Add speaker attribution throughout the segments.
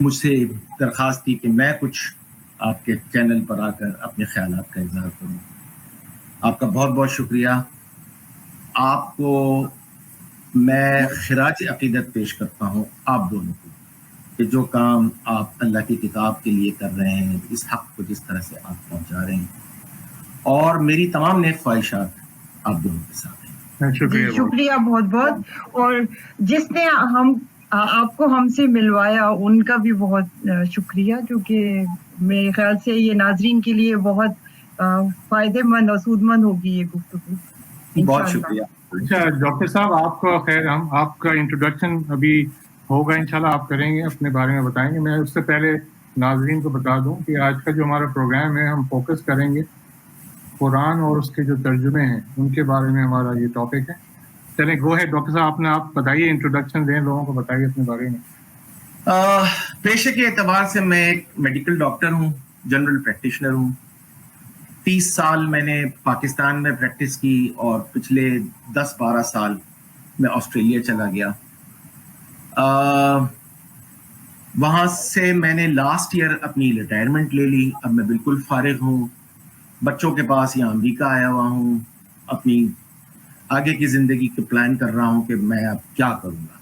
Speaker 1: مجھ سے درخواست کی کہ میں کچھ آپ کے چینل پر آ کر اپنے خیالات کا اظہار کروں. آپ کا بہت بہت شکریہ. آپ کو میں خراج عقیدت پیش کرتا ہوں آپ دونوں کو کہ جو کام آپ اللہ کی کتاب کے لیے کر رہے ہیں، اس حق کو جس طرح سے آپ پہنچا رہے ہیں، اور میری تمام نیک خواہشات آپ دونوں کے ساتھ ہیں.
Speaker 2: شکریہ بہت بہت. اور جس نے آپ کو ہم سے ملوایا ان کا بھی بہت شکریہ، کیونکہ میرے خیال سے یہ ناظرین کے لیے بہت فائدے مند اور سود مند ہوگی یہ گفتگو.
Speaker 1: بہت شکریہ.
Speaker 3: اچھا ڈاکٹر صاحب، آپ کا خیر ہم آپ کا انٹروڈکشن ابھی ہوگا انشاءاللہ، آپ کریں گے، اپنے بارے میں بتائیں گے. میں اس سے پہلے ناظرین کو بتا دوں کہ آج کا جو ہمارا پروگرام ہے ہم فوکس کریں گے قرآن اور اس کے جو ترجمے ہیں ان کے بارے میں ہمارا یہ ٹاپک ہے. چلیں گو ہے ڈاکٹر صاحب، آپ بتائیے، انٹروڈکشن دیں لوگوں کو، بتائیے اپنے بارے میں.
Speaker 1: پیشے کے اعتبار سے میں ایک میڈیکل ڈاکٹر ہوں، جنرل پریکٹیشنر ہوں. 30 سال میں نے پاکستان میں پریکٹس کی اور پچھلے 10-12 سال میں آسٹریلیا چلا گیا. وہاں سے میں نے لاسٹ ایئر اپنی ریٹائرمنٹ لے لی. اب میں بالکل فارغ ہوں، بچوں کے پاس یہاں امریکہ آیا ہوا ہوں. اپنی آگے کی زندگی کو پلان کر رہا ہوں کہ میں اب کیا کروں گا،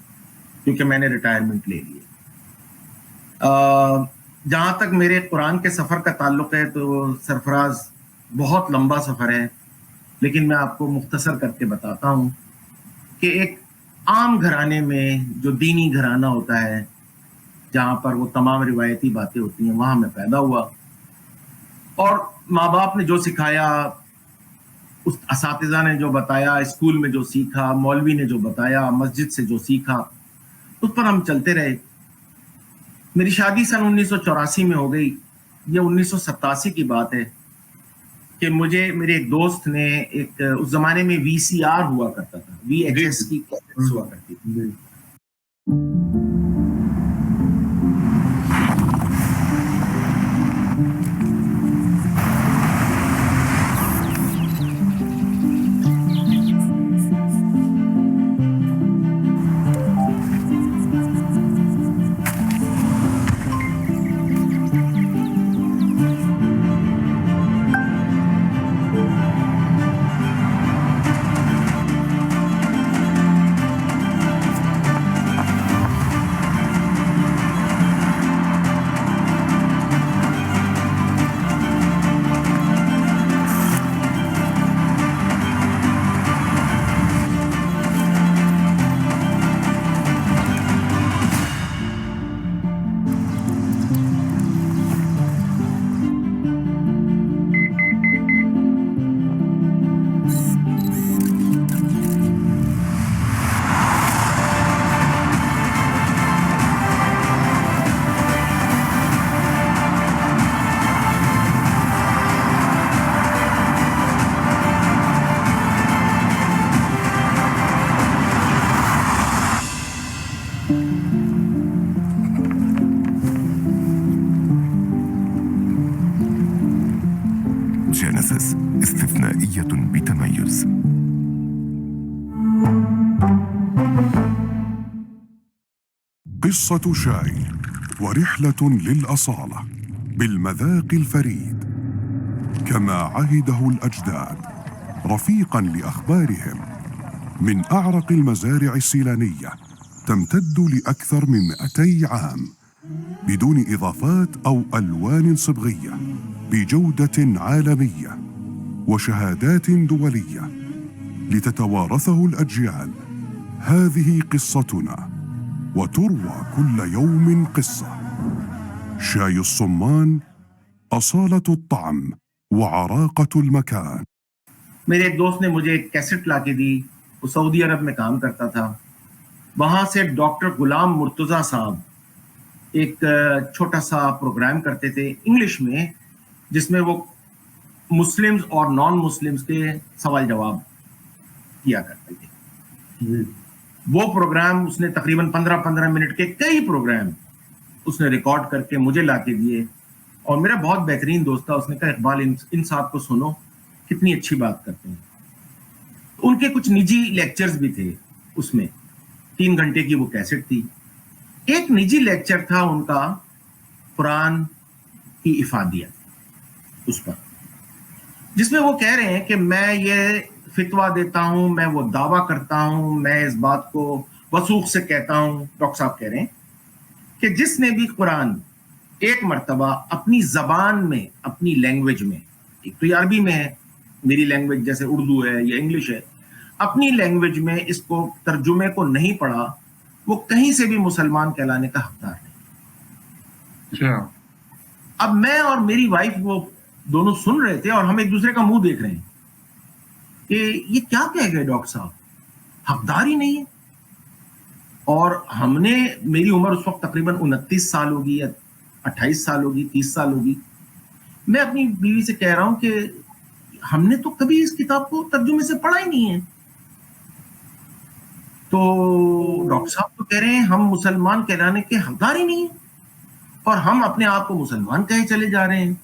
Speaker 1: کیونکہ میں نے ریٹائرمنٹ لے لی. جہاں تک میرے قرآن کے سفر کا تعلق ہے تو سرفراز بہت لمبا سفر ہے، لیکن میں آپ کو مختصر کر کے بتاتا ہوں کہ ایک عام گھرانے میں جو دینی گھرانہ ہوتا ہے، جہاں پر وہ تمام روایتی باتیں ہوتی ہیں، وہاں میں پیدا ہوا. اور ماں باپ نے جو سکھایا، اس اساتذہ نے جو بتایا، اسکول میں جو سیکھا، مولوی نے جو بتایا، مسجد سے جو سیکھا، اس پر ہم چلتے رہے. میری شادی سن 1984 میں ہو گئی. یہ 1987 کی بات ہے کہ مجھے میرے ایک دوست نے ایک اس زمانے میں VCR ہوا کرتا تھا، VHS کی کیسٹس ہوا کرتی تھی.
Speaker 4: جينيسيس استثنائية بتميز. قصة شاي ورحلة للأصالة بالمذاق الفريد، كما عهده الأجداد، رفيقا لأخبارهم من أعرق المزارع السيلانية تمتد لأكثر من 200 عام بدون إضافات أو ألوان صبغية، بجودة عالمية وشهادات دولية لتتوارثه الأجيال. هذه قصتنا وتروى كل يوم قصة. شاي الصمان، أصالة الطعم وعراقة المكان.
Speaker 1: میرے ایک دوست نے مجھے ایک کیسٹ لا کے دی. وہ سعودی عرب میں کام کرتا تھا. وہاں سے ڈاکٹر غلام مرتضیٰ صاحب ایک چھوٹا سا پروگرام کرتے تھے انگلش میں، جس میں وہ مسلمز اور نان مسلمز کے سوال جواب کیا کرتے تھے. وہ پروگرام اس نے تقریباً 15 منٹ کے کئی پروگرام اس نے ریکارڈ کر کے مجھے لا کے دیے. اور میرا بہت بہترین دوست تھا. اس نے کہا اقبال ان صاحب کو سنو، کتنی اچھی بات کرتے ہیں. ان کے کچھ نجی لیکچرز بھی تھے اس میں. 3 گھنٹے کی وہ کیسٹ تھی. ایک نجی لیکچر تھا ان کا कुरान की इफादियत उस पर, जिसमें वो कह रहे हैं कि मैं ये फितवा देता हूं, मैं वो दावा करता हूं, मैं इस बात को वसूख से कहता हूं, डॉक्टर साहब कह रहे हैं कि जिसने भी कुरान एक मर्तबा अपनी जबान में, अपनी लैंग्वेज में, एक तो अरबी में है, मेरी लैंग्वेज जैसे उर्दू है या इंग्लिश है, अपनी लैंग्वेज में इसको तर्जुमे को नहीं पढ़ा, वो कहीं से भी मुसलमान कहलाने का हकदार नहीं। अब मैं और मेरी वाइफ वो दोनों सुन रहे थे और हम एक दूसरे का मुंह देख रहे हैं कि ये क्या कह गए डॉक्टर साहब, हकदार ही नहीं है। और हमने, मेरी उम्र उस वक्त तकरीबन 29 साल होगी या 28 साल होगी, 30 साल होगी। मैं अपनी बीवी से कह रहा हूं कि हमने तो कभी इस किताब को तर्जुमे से पढ़ा ही नहीं है। तो डॉक्टर साहब तो कह रहे हैं हम मुसलमान कहलाने के हकदार ही नहीं है और हम अपने आप को मुसलमान कहे चले जा रहे हैं।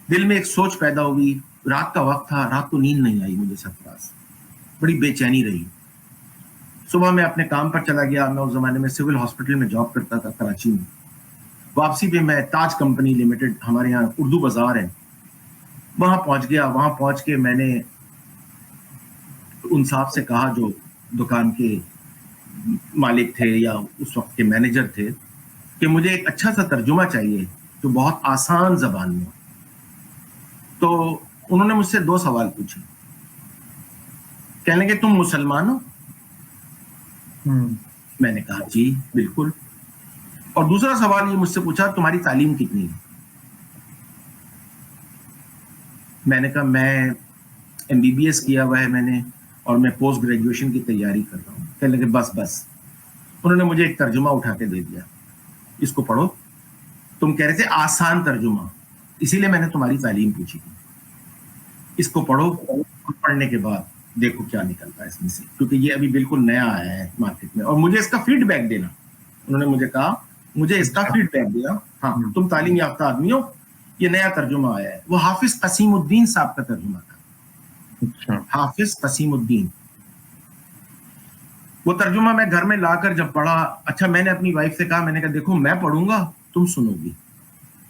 Speaker 1: दिल में एक सोच पैदा हुई, रात का वक्त था, रात को नींद नहीं आई मुझे सरफराज, बड़ी बेचैनी रही। सुबह मैं अपने काम पर चला गया। मैं उस जमाने में सिविल हॉस्पिटल में जॉब करता था कराची में। वापसी पे मैं ताज कंपनी लिमिटेड, हमारे यहाँ उर्दू बाजार है, वहां पहुंच गया। वहां पहुंच के मैंने उन साहब से कहा जो दुकान के मालिक थे या उस वक्त के मैनेजर थे कि मुझे एक अच्छा सा तर्जुमा चाहिए जो बहुत आसान जबान में हो। तो उन्होंने मुझसे 2 सवाल पूछे। कहने लगे तुम मुसलमान हो? मैंने कहा जी बिल्कुल। और दूसरा सवाल ये मुझसे पूछा, तुम्हारी तालीम कितनी है? मैंने कहा मैं MBBS किया हुआ है मैंने, और मैं पोस्ट ग्रेजुएशन की तैयारी कर रहा हूँ। कहने लगे बस बस। उन्होंने मुझे एक तर्जुमा उठा के दे दिया, इसको पढ़ो। तुम कह रहे थे आसान तर्जुमा, इसीलिए मैंने तुम्हारी तालीम पूछी थी। इसको पढ़ो और पढ़ने के बाद देखो क्या निकलता है इसमें से, क्योंकि ये अभी बिल्कुल नया आया है मार्केट में, और मुझे इसका फीडबैक देना। उन्होंने मुझे कहा मुझे इसका फीडबैक देना। हाँ, तुम तालीम याफ्ता आदमी हो, ये नया तर्जुमा आया है। वो हाफिज कसीमुद्दीन साहब का तर्जुमा था। हाफिज कसीमुद्दीन। वो तर्जुमा मैं घर में लाकर जब पढ़ा, अच्छा मैंने अपनी वाइफ से कहा, मैंने कहा देखो मैं पढ़ूंगा तुम सुनोगी,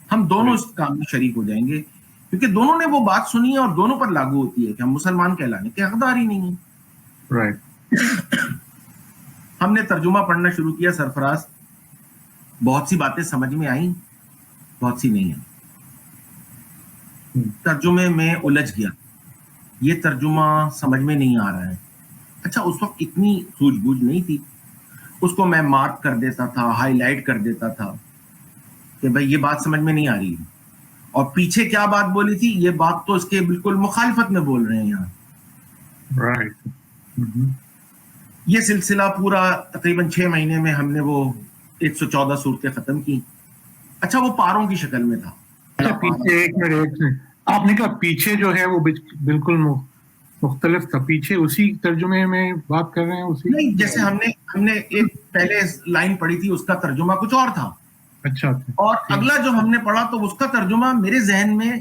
Speaker 1: हम दोनों इस काम में शरीक हो जाएंगे, क्योंकि दोनों ने वो बात सुनी है और दोनों पर लागू होती है कि हम मुसलमान कहलाने के हकदार ही नहीं है।
Speaker 3: राइट।
Speaker 1: हमने तर्जुमा पढ़ना शुरू किया सरफराज। बहुत सी बातें समझ में आई, बहुत सी नहीं आई। तर्जुमे में उलझ गया, ये तर्जुमा समझ में नहीं आ रहा है। अच्छा उस वक्त इतनी सूझबूझ नहीं थी, उसको मैं मार्क कर देता था, हाईलाइट कर देता था कि भाई ये बात समझ में नहीं आ रही है, और पीछे क्या बात बोली थी ये बात तो इसके बिल्कुल मुखालिफत में बोल रहे हैं यहाँ।
Speaker 3: राइट।
Speaker 1: ये सिलसिला पूरा तकरीबन 6 महीने में हमने वो 114 सूरतें खत्म की। अच्छा वो पारों की शक्ल में था।
Speaker 3: पीछे एक मिनट, आपने कहा पीछे जो है वो बिल्कुल मुख्तलिफ था, पीछे उसी तर्जुमे में बात कर रहे हैं? उसी
Speaker 1: नहीं, जैसे हमने एक पहले लाइन पढ़ी थी, उसका तर्जुमा कुछ और था।
Speaker 3: अच्छा।
Speaker 1: और अगला जो हमने पढ़ा तो उसका तर्जुमा मेरे जहन में,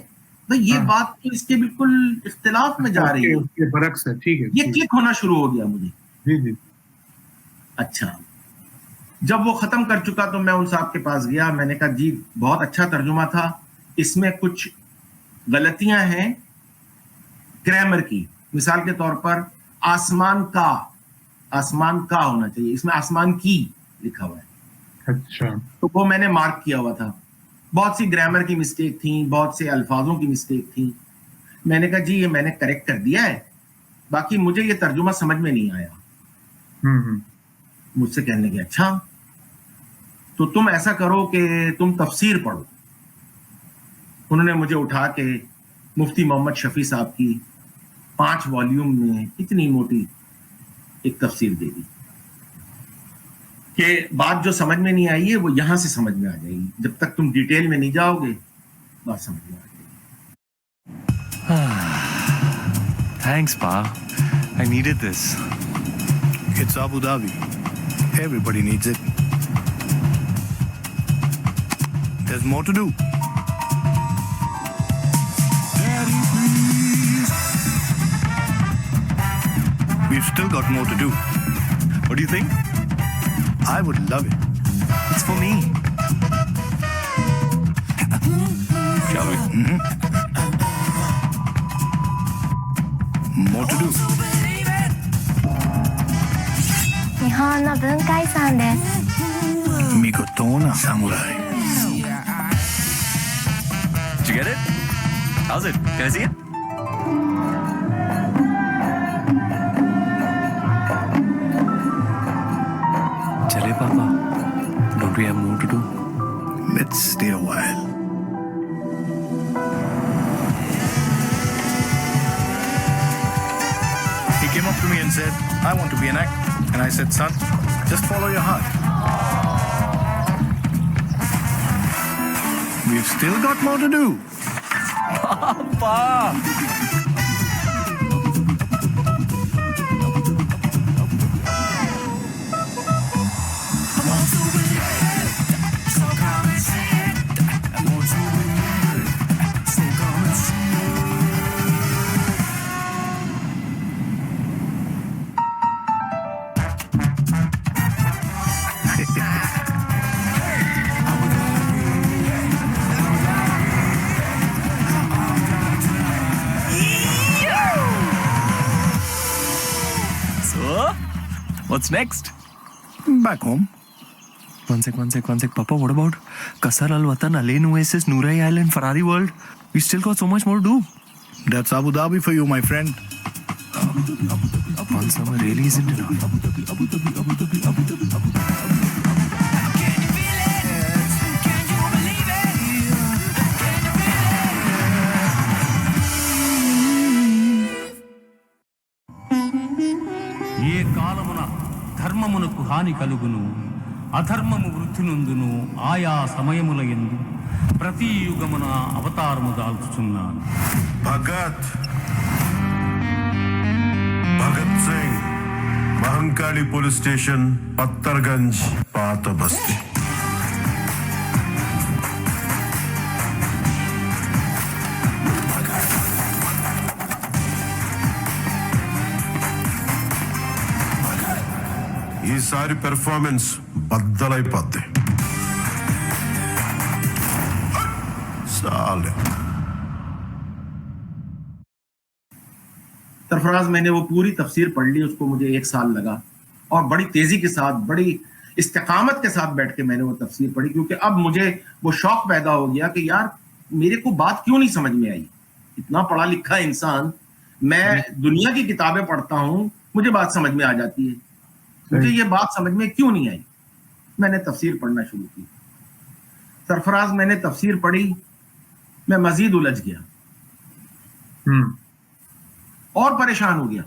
Speaker 1: भाई ये बात तो इसके बिल्कुल इख्तिलाफ में जा रही है,
Speaker 3: बरक्स है। ठीक है,
Speaker 1: ये क्लिक होना शुरू हो गया मुझे।
Speaker 3: जी जी।
Speaker 1: अच्छा जब वो खत्म कर चुका तो मैं उन साहब के पास गया। मैंने कहा जी बहुत अच्छा तर्जुमा था, इसमें कुछ गलतियां हैं ग्रामर की। मिसाल के तौर पर आसमान का होना चाहिए, इसमें आसमान की लिखा हुआ है।
Speaker 3: अच्छा।
Speaker 1: तो वो मैंने मार्क किया हुआ था। बहुत सी ग्रामर की मिस्टेक थी, बहुत से अल्फाजों की मिस्टेक थी। मैंने कहा जी ये मैंने करेक्ट कर दिया है, बाकी मुझे ये तर्जुमा समझ में नहीं आया। मुझसे कहने लगे अच्छा तो तुम ऐसा करो कि तुम तफसीर पढ़ो। उन्होंने मुझे उठा के मुफ्ती मोहम्मद शफी साहब की 5 वॉल्यूम में इतनी मोटी एक तफसीर दे दी कि बात जो समझ में नहीं आई है वो यहां से समझ में आ जाएगी, जब तक तुम डिटेल में नहीं जाओगे बात समझ में आ जाएगी।
Speaker 5: Thanks, Pa. I needed this.
Speaker 6: It's Abu Dhabi. Everybody needs it. There's more to do.
Speaker 4: Daddy, please.
Speaker 6: We've still got more to do.
Speaker 5: What do you think?
Speaker 6: I would love it.
Speaker 5: It's for me.
Speaker 6: More to do.
Speaker 7: 日本の文化遺産です。
Speaker 6: Mikotona samurai.
Speaker 5: Did you get it? How's it? Can I see it? Chale, Papa. Don't we have more to do?
Speaker 6: Let's stay a while. He came up to me and said, I want to be an actor. And I said, son, just follow your heart. We've still got more to do.
Speaker 5: Papa! So, what's next?
Speaker 6: Back home.
Speaker 5: One sec. Papa, what about Qasr Al Watan, Alain Oasis, Nurai Island, Ferrari World? We still got so much more to do.
Speaker 6: That's Abu Dhabi for you, my friend.
Speaker 5: One summer really isn't enough.
Speaker 8: ఏ కాలమున ధర్మమునకు హాని కలుగును అధర్మము వృద్ధి నొందును ఆయా సమయముల యందు ప్రతి యుగమున అవతారము దాల్చుచున్నాను.
Speaker 9: Bhagat Singh, Mahankali police station, Pattharganj, పాత బస్తీ. ఈసారి పెర్ఫార్మెన్స్ బద్దలైపోద్ది. సాలే.
Speaker 1: सरफराज, मैंने वो पूरी तफसीर पढ़ ली, उसको मुझे 1 साल लगा और बड़ी तेजी के साथ, बड़ी इस्तिकामत के साथ बैठ के मैंने वो तफसीर पढ़ी, क्योंकि अब मुझे वो शौक पैदा हो गया कि यार मेरे को बात क्यों नहीं समझ में आई. इतना पढ़ा लिखा इंसान, मैं दुनिया की किताबें पढ़ता हूँ, मुझे बात समझ में आ जाती है, मुझे ये बात समझ में क्यों नहीं आई. मैंने तफसीर पढ़ना शुरू की. सरफराज, मैंने तफसीर पढ़ी, मैं मजीद उलझ गया और परेशान हो गया.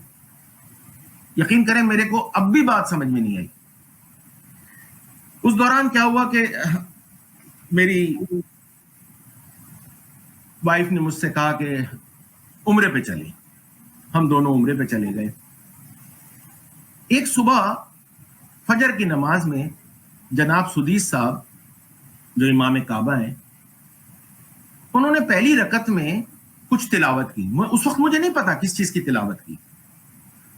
Speaker 1: यकीन करें, मेरे को अब भी बात समझ में नहीं आई. उस दौरान क्या हुआ कि मेरी वाइफ ने मुझसे कहा कि उम्रे पे चले. हम दोनों उम्रे पे चले गए. एक सुबह फजर की नमाज में जनाब सुदीस साहब, जो इमाम काबा हैं, उन्होंने पहली रकत में कुछ तिलावत की. उस वक्त मुझे नहीं पता किस चीज की तिलावत की.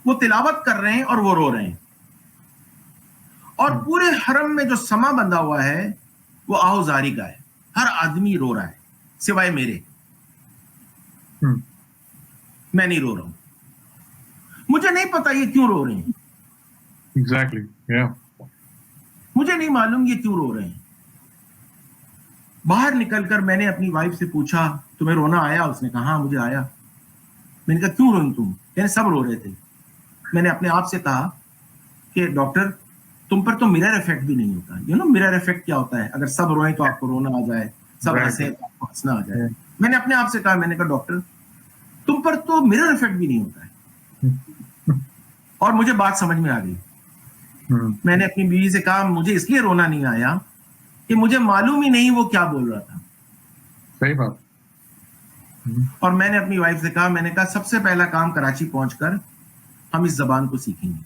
Speaker 1: वो तिलावत कर रहे हैं और वो रो रहे हैं, और पूरे हरम में जो समा बंधा हुआ है वो आहुजारी का है. हर आदमी रो रहा है सिवाय मेरे. मैं नहीं रो रहा हूं. मुझे नहीं पता ये क्यों रो रहे हैं.
Speaker 3: Exactly. Yeah.
Speaker 1: मुझे नहीं मालूम ये क्यों रो रहे हैं. बाहर निकलकर मैंने अपनी वाइफ से पूछा, तुम्हें रोना आया? उसने कहा हाँ मुझे आया. मैंने कहा क्यों रोई तुम? यानी सब रो रहे थे. मैंने अपने आप से कहा कि डॉक्टर, तुम पर तो मिरर इफेक्ट भी नहीं होता. यू नो मिरर इफेक्ट क्या होता है? अगर सब रोए तो आपको रोना आ जाए, सब हंसे तो आपको हंसना आ जाए. मैंने अपने आप से कहा, मैंने कहा डॉक्टर, तुम पर तो मिरर इफेक्ट भी नहीं होता है. और मुझे बात समझ में आ गई. मैंने अपनी बीवी से कहा, मुझे इसलिए रोना नहीं आया कि मुझे मालूम ही नहीं वो क्या बोल रहा था.
Speaker 3: सही बात.
Speaker 1: और मैंने अपनी वाइफ से कहा, मैंने कहा सबसे पहला काम कराची पहुंचकर हम इस जबान को सीखेंगे,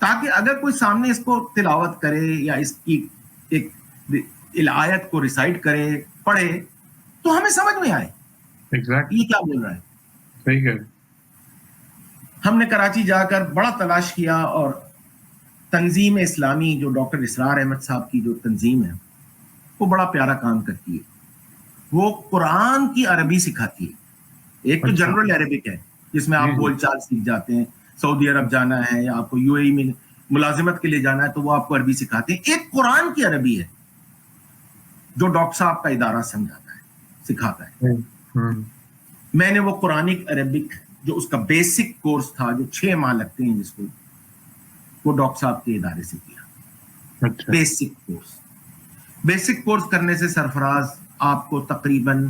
Speaker 1: ताकि अगर कोई सामने इसको तिलावत करे या इसकी एक आयत को रिसाइट करे, पढ़े, तो हमें समझ में आए
Speaker 3: Exactly.
Speaker 1: ये क्या बोल रहा है.
Speaker 3: सही है.
Speaker 1: हमने कराची जाकर बड़ा तलाश किया और तंजीम इस्लामी, जो डॉक्टर इसरार अहमद साहब की जो तंजीम है, وہ بڑا پیارا کام کرتی ہے. وہ قرآن کی عربی سکھاتی ہے. ایک تو جنرل عربک ہے جس میں آپ بول چال سیکھ جاتے ہیں, سعودی عرب جانا ہے یا آپ کو یو اے ای میں ملازمت کے لیے جانا ہے تو وہ آپ کو عربی سکھاتے ہیں. ایک قرآن کی عربی ہے جو ڈاکٹر صاحب کا ادارہ سمجھاتا ہے, سکھاتا ہے. میں نے وہ قرآنک عربک جو اس کا بیسک کورس تھا جو 6 ماہ لگتے ہیں جس کو, وہ ڈاکٹر صاحب کے ادارے سے کیا. بیسک کورس کرنے سے سرفراز آپ کو تقریباً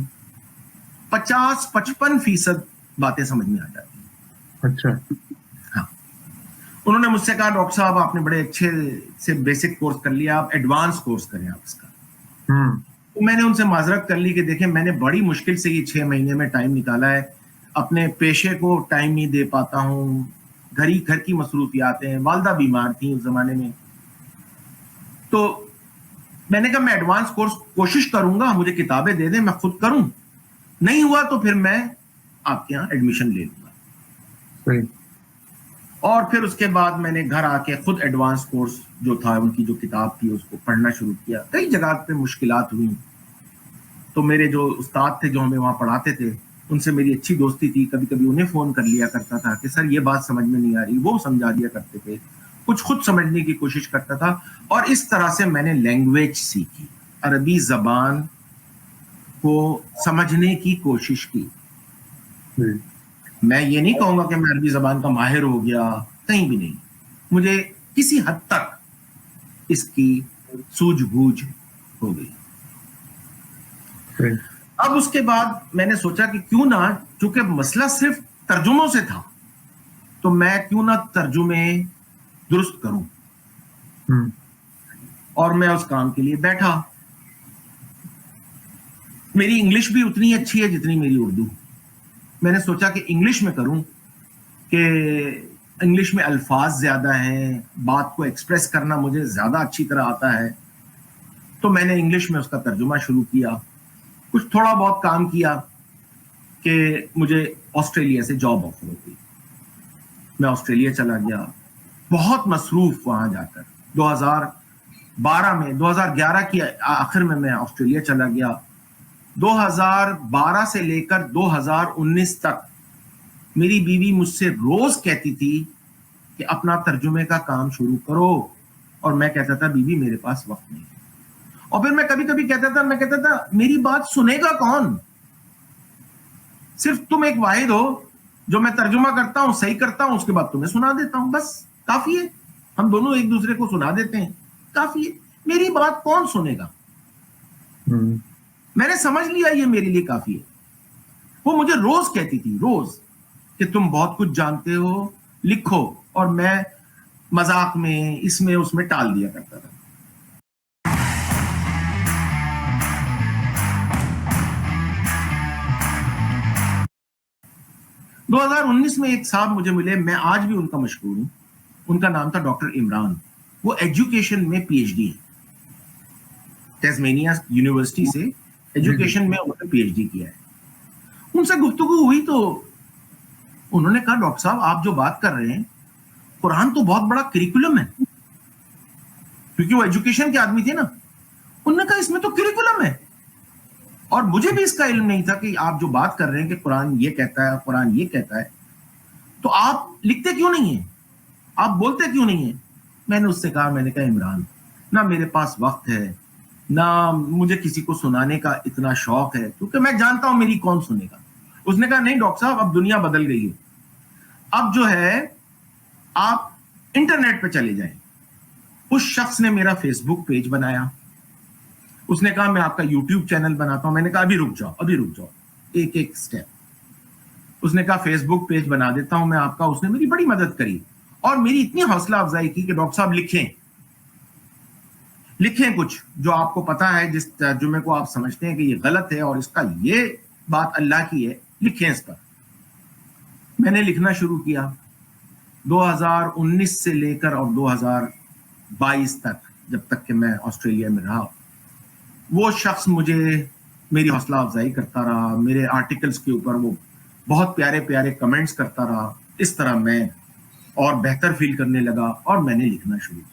Speaker 1: 50-55% باتیں سمجھ میں آ جاتی ہیں.
Speaker 3: اچھا.
Speaker 1: ہاں, انہوں نے مجھ سے کہا ڈاکٹر صاحب آپ نے بڑے اچھے سے بیسک کورس کر لیا, آپ ایڈوانس کورس کریں آپ اس کا. تو میں نے ان سے معذرت کر لی کہ دیکھیں میں نے بڑی مشکل سے یہ 6 مہینے میں ٹائم نکالا ہے, اپنے پیشے کو ٹائم نہیں دے پاتا ہوں, گھر کی مصروفیات ہیں, والدہ بیمار تھیں اس زمانے میں. تو میں نے کہا میں ایڈوانس کورس کوشش کروں گا, مجھے کتابیں دے دیں میں خود کروں, نہیں ہوا تو پھر میں آپ کے یہاں ایڈمیشن لے لوں گا. اور پھر اس کے بعد میں نے گھر آ کے خود ایڈوانس کورس جو تھا ان کی جو کتاب تھی اس کو پڑھنا شروع کیا. کئی جگہ پہ مشکلات ہوئی تو میرے جو استاد تھے جو ہمیں وہاں پڑھاتے تھے ان سے میری اچھی دوستی تھی. کبھی کبھی انہیں فون کر لیا کرتا تھا کہ سر یہ بات سمجھ میں نہیں آ رہی, وہ سمجھا دیا کرتے تھے, کچھ خود سمجھنے کی کوشش کرتا تھا. اور اس طرح سے میں نے لینگویج سیکھی, عربی زبان کو سمجھنے کی کوشش کی. میں یہ نہیں کہوں گا کہ میں عربی زبان کا ماہر ہو گیا, کہیں بھی نہیں. مجھے کسی حد تک اس کی سوجھ بوجھ ہو گئی. اب اس کے بعد میں نے سوچا کہ کیوں نہ, چونکہ مسئلہ صرف ترجموں سے تھا تو میں کیوں نہ ترجمے درست کروں. اور میں اس کام کے لیے بیٹھا. میری انگلش بھی اتنی اچھی ہے جتنی میری اردو. میں نے سوچا کہ انگلش میں کروں کہ انگلش میں الفاظ زیادہ ہیں, بات کو ایکسپریس کرنا مجھے زیادہ اچھی طرح آتا ہے. تو میں نے انگلش میں اس کا ترجمہ شروع کیا. کچھ تھوڑا بہت کام کیا کہ مجھے آسٹریلیا سے جاب آفر ہو گئی. میں آسٹریلیا چلا گیا, بہت مصروف وہاں جا کر. 2012 میں 2011 کی آخر میں آسٹریلیا چلا گیا. 2012 سے لے کر 2019 تک میری بیوی مجھ سے روز کہتی تھی کہ اپنا ترجمے کا کام شروع کرو, اور میں کہتا تھا بیوی میرے پاس وقت نہیں. اور پھر میں کبھی کبھی کہتا تھا میری بات سنے گا کون, صرف تم ایک واحد ہو جو میں ترجمہ کرتا ہوں, صحیح کرتا ہوں, اس کے بعد تمہیں سنا دیتا ہوں, بس کافی ہے. ہم دونوں ایک دوسرے کو سنا دیتے ہیں, کافی ہے. میری بات کون سنے گا؟ میں نے سمجھ لیا یہ میرے لیے کافی ہے. وہ مجھے روز کہتی تھی, روز, کہ تم بہت کچھ جانتے ہو, لکھو. اور میں مذاق میں اس میں اس میں ٹال دیا کرتا تھا. دو 2019 میں ایک صاحب مجھے ملے, میں آج بھی ان کا مشہور ہوں. ان کا نام تھا ڈاکٹر عمران. وہ ایجوکیشن میں پی ایچ ڈی ہے, ٹیزمینیا یونیورسٹی سے ایجوکیشن میں انہوں نے پی ایچ ڈی کیا ہے. ان سے گفتگو ہوئی تو انہوں نے کہا ڈاکٹر صاحب آپ جو بات کر رہے ہیں, قرآن تو بہت بڑا کریکولم ہے. کیونکہ وہ ایجوکیشن کے آدمی تھے نا. انہوں نے کہا اس میں تو کریکولم ہے, اور مجھے بھی اس کا علم نہیں تھا کہ آپ جو بات کر رہے ہیں کہ قرآن یہ کہتا ہے, قرآن یہ کہتا ہے, تو آپ لکھتے کیوں نہیں ہیں, آپ بولتے کیوں نہیں ہیں؟ میں نے اس سے کہا, میں نے کہا عمران, نہ میرے پاس وقت ہے, نہ مجھے کسی کو سنانے کا اتنا شوق ہے, کیونکہ میں جانتا ہوں میری کون سنے گا. اس نے کہا نہیں ڈاکٹر صاحب اب دنیا بدل گئی ہے, اب جو ہے آپ انٹرنیٹ پہ چلے جائیں. اس شخص نے میرا فیس بک پیج بنایا. اس نے کہا میں آپ کا یوٹیوب چینل بناتا ہوں. میں نے کہا ابھی رک جاؤ, ایک ایک سٹیپ. اس نے کہا فیس بک پیج بنا دیتا ہوں میں آپ کا. اس نے میری بڑی مدد کری اور میری اتنی حوصلہ افزائی کی کہ ڈاکٹر صاحب لکھیں کچھ جو آپ کو پتا ہے, جس ترجمے کو آپ سمجھتے ہیں کہ یہ غلط ہے اور اس کا یہ بات اللہ کی ہے, لکھیں اس پر. میں نے لکھنا شروع کیا. 2019 سے لے کر اور 2022 تک, جب تک کہ میں آسٹریلیا میں رہا, وہ شخص مجھے میری حوصلہ افزائی کرتا رہا. میرے آرٹیکلز کے اوپر وہ بہت پیارے پیارے کمنٹس کرتا رہا. اس طرح میں اور بہتر فیل کرنے لگا اور میں نے لکھنا شروع کیا.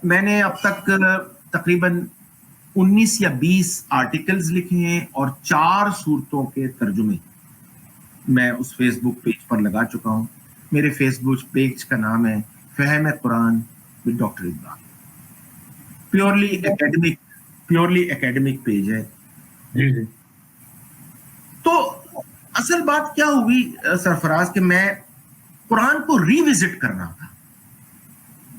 Speaker 1: میں نے اب تک تقریباً 19 یا 20 آرٹیکلز لکھے ہیں اور 4 صورتوں کے ترجمے میں اس فیس بک پیج پر لگا چکا ہوں. میرے فیس بک پیج کا نام ہے فہم قرآن with doctor Iqbal. Purely academic page ہے.
Speaker 3: جی جی.
Speaker 1: تو اصل بات کیا ہوئی سرفراز کہ میں قرآن کو ری وزٹ کر رہا تھا.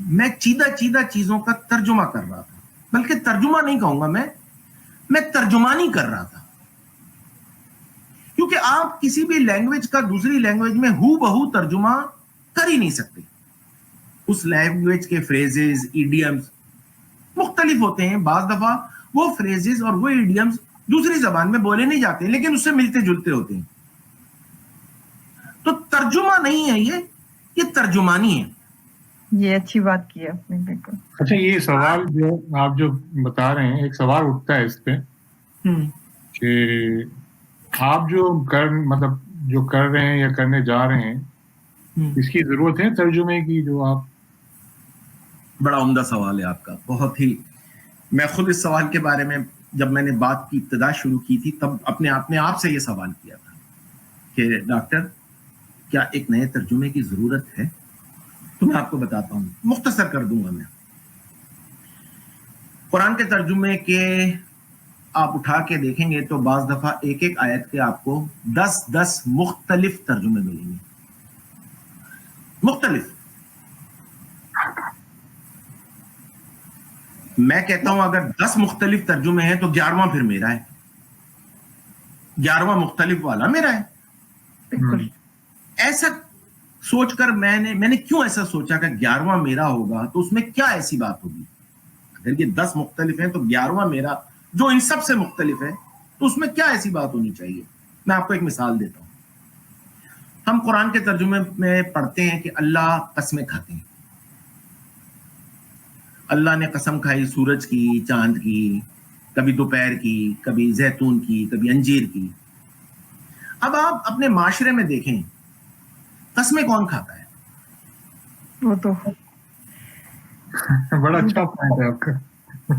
Speaker 1: میں چیدہ چیزوں کا ترجمہ کر رہا تھا, بلکہ ترجمہ نہیں کہوں گا, میں ترجمانی کر رہا تھا. کیونکہ آپ کسی بھی لینگویج کا دوسری لینگویج میں ہو بہو ترجمہ کر ہی نہیں سکتے. اس لینگویج کے فریزز, ایڈیمز مختلف ہوتے ہیں. بعض دفعہ وہ فریزز اور وہ ایڈیمز دوسری زبان میں بولے نہیں جاتے لیکن اس سے ملتے جلتے ہوتے ہیں. تو ترجمہ نہیں ہے, یہ ترجمانی ہے.
Speaker 2: یہ اچھی بات کی آپ نے. بالکل.
Speaker 3: اچھا, یہ سوال جو آپ جو بتا رہے ہیں, ایک سوال اٹھتا ہے اس پہ کہ آپ جو کر رہے ہیں یا کرنے جا رہے ہیں, اس کی ضرورت ہے ترجمے کی؟ جو آپ,
Speaker 1: بڑا عمدہ سوال ہے آپ کا, بہت ہی. میں خود اس سوال کے بارے میں جب میں نے بات کی ابتدا شروع کی تھی تب اپنے آپ سے یہ سوال کیا تھا کہ ڈاکٹر کیا ایک نئے ترجمے کی ضرورت ہے؟ تو میں آپ کو بتاتا ہوں, مختصر کر دوں گا میں. قرآن کے ترجمے کے آپ اٹھا کے دیکھیں گے تو بعض دفعہ ایک آیت کے آپ کو 10 مختلف ترجمے ملیں گے. مختلف. میں کہتا ہوں اگر 10 مختلف ترجمے ہیں تو 11واں پھر میرا ہے, 11واں مختلف والا میرا ہے.
Speaker 2: بالکل.
Speaker 1: ایسا سوچ کر میں نے کیوں ایسا سوچا کہ 11واں میرا ہوگا تو اس میں کیا ایسی بات ہوگی؟ اگر یہ 10 مختلف ہیں تو 11واں میرا جو ان سب سے مختلف ہے تو اس میں کیا ایسی بات ہونی چاہیے؟ میں آپ کو ایک مثال دیتا ہوں. ہم قرآن کے ترجمے میں پڑھتے ہیں کہ اللہ قسمیں کھاتے ہیں. اللہ نے قسم کھائی سورج کی, چاند کی, کبھی دوپہر کی, کبھی زیتون کی, کبھی انجیر کی. اب آپ اپنے معاشرے میں دیکھیں قسمیں کون کھاتا ہے؟
Speaker 2: وہ تو
Speaker 3: بڑا اچھا پوائنٹ ہے آپ کا.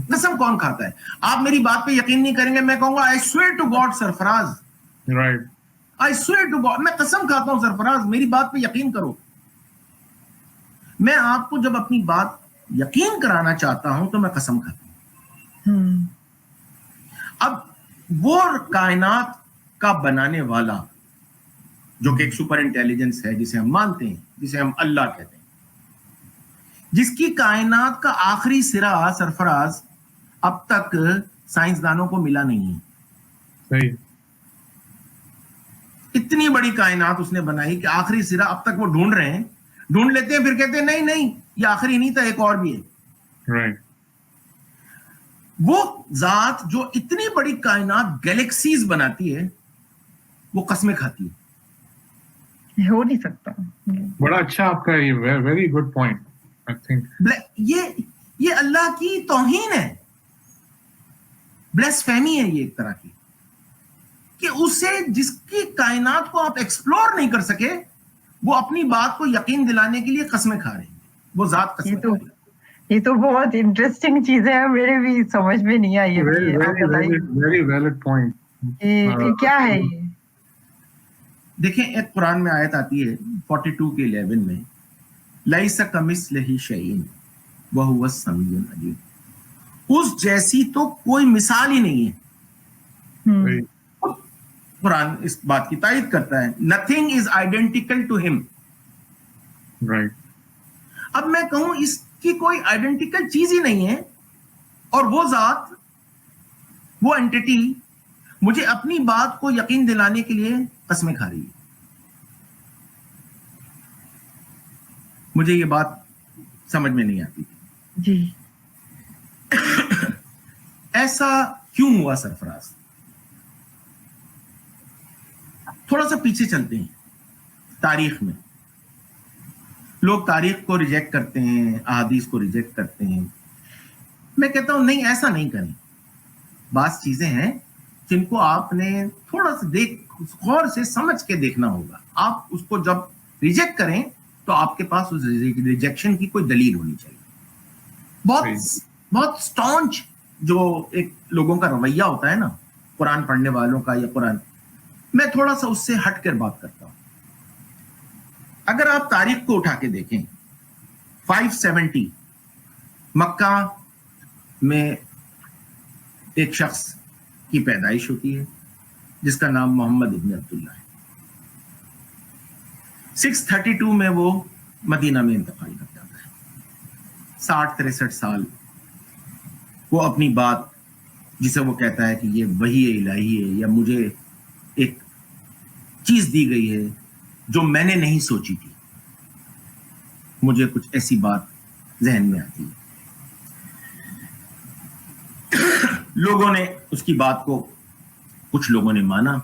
Speaker 1: قسم کون کھاتا ہے؟ آپ میری بات پہ یقین نہیں کریں گے, میں کہوں گا I swear to God Sarfaraz,
Speaker 3: right,
Speaker 1: I swear to God, میں قسم کھاتا ہوں سرفراز, میری بات پہ یقین کرو. میں آپ کو جب اپنی بات یقین کرانا چاہتا ہوں تو میں قسم کھاتا ہوں. اب وہ کائنات کا بنانے والا جو کہ ایک سپر انٹیلیجنس ہے جسے ہم مانتے ہیں, جسے ہم اللہ کہتے ہیں, جس کی کائنات کا آخری سرا سرفراز اب تک سائنسدانوں کو ملا نہیں ہے.
Speaker 3: صحیح.
Speaker 1: اتنی بڑی کائنات اس نے بنائی کہ آخری سرا اب تک وہ ڈھونڈ رہے ہیں, ڈھونڈ لیتے ہیں پھر کہتے ہیں نہیں یہ آخری نہیں تھا, ایک اور بھی ہے.
Speaker 3: رائٹ.
Speaker 1: وہ ذات جو اتنی بڑی کائنات گیلیکسیز بناتی ہے وہ قسمیں کھاتی ہے.
Speaker 2: ہو نہیں سکتا.
Speaker 3: بڑا اچھا آپ کا, یہ very good point. I think
Speaker 1: یہ اللہ کی توہین ہے, بلیسفیمی ہے یہ ایک طرح کی, کہ اسے جس کی کائنات کو آپ ایکسپلور نہیں کر سکے وہ اپنی بات کو یقین دلانے کے لیے قسمیں کھا رہے ہیں. وہ ذات قسمیں کھا رہی ہے.
Speaker 2: یہ تو بہت انٹرسٹنگ چیزیں ہیں, میرے بھی سمجھ میں نہیں آئی.
Speaker 3: Very valid point.
Speaker 2: کیا ہے یہ؟
Speaker 1: دیکھیں ایک قرآن میں آیت آتی ہے 42 کے 11 میں, لیس کمثلہ شیء وہو السمیع العلیم. اس جیسی تو کوئی مثال ہی نہیں ہے. قرآن اس بات کی تائید کرتا ہے, nothing is identical to him.
Speaker 3: Right.
Speaker 1: اب میں کہوں اس کی کوئی آئیڈینٹیکل چیز ہی نہیں ہے اور وہ ذات, وہ اینٹیٹی مجھے اپنی بات کو یقین دلانے کے لیے قسمیں کھا رہی ہے. مجھے یہ بات سمجھ میں نہیں آتی
Speaker 2: جی.
Speaker 1: ایسا کیوں ہوا سرفراز؟ تھوڑا سا پیچھے چلتے ہیں تاریخ میں. لوگ تاریخ کو ریجیکٹ کرتے ہیں, احادیث کو ریجیکٹ کرتے ہیں. میں کہتا ہوں نہیں, ایسا نہیں کریں. بعض چیزیں ہیں جن کو آپ نے تھوڑا سا غور سے سمجھ کے دیکھنا ہوگا. آپ اس کو جب ریجیکٹ کریں تو آپ کے پاس اس ریجیکشن کی کوئی دلیل ہونی چاہیے. बहुत स्टॉन्च जो एक लोगों का रवैया होता है ना कुरान पढ़ने वालों का, या कुरान, मैं थोड़ा सा उससे हट कर बात करता हूं। अगर आप तारीख को उठा के देखें, 570 मक्का में एक शख्स की पैदाइश होती है जिसका नाम मोहम्मद इब्न अब्दुल्ला है। 632 में वो मदीना में इंतकाल कर जाता है। 60-63 साल वो अपनी बात, जिसे वो कहता है कि ये वही इलाही है या मुझे एक चीज दी गई है जो मैंने नहीं सोची थी, मुझे कुछ ऐसी बात जहन में आती है। लोगों ने उसकी बात को, कुछ लोगों ने माना,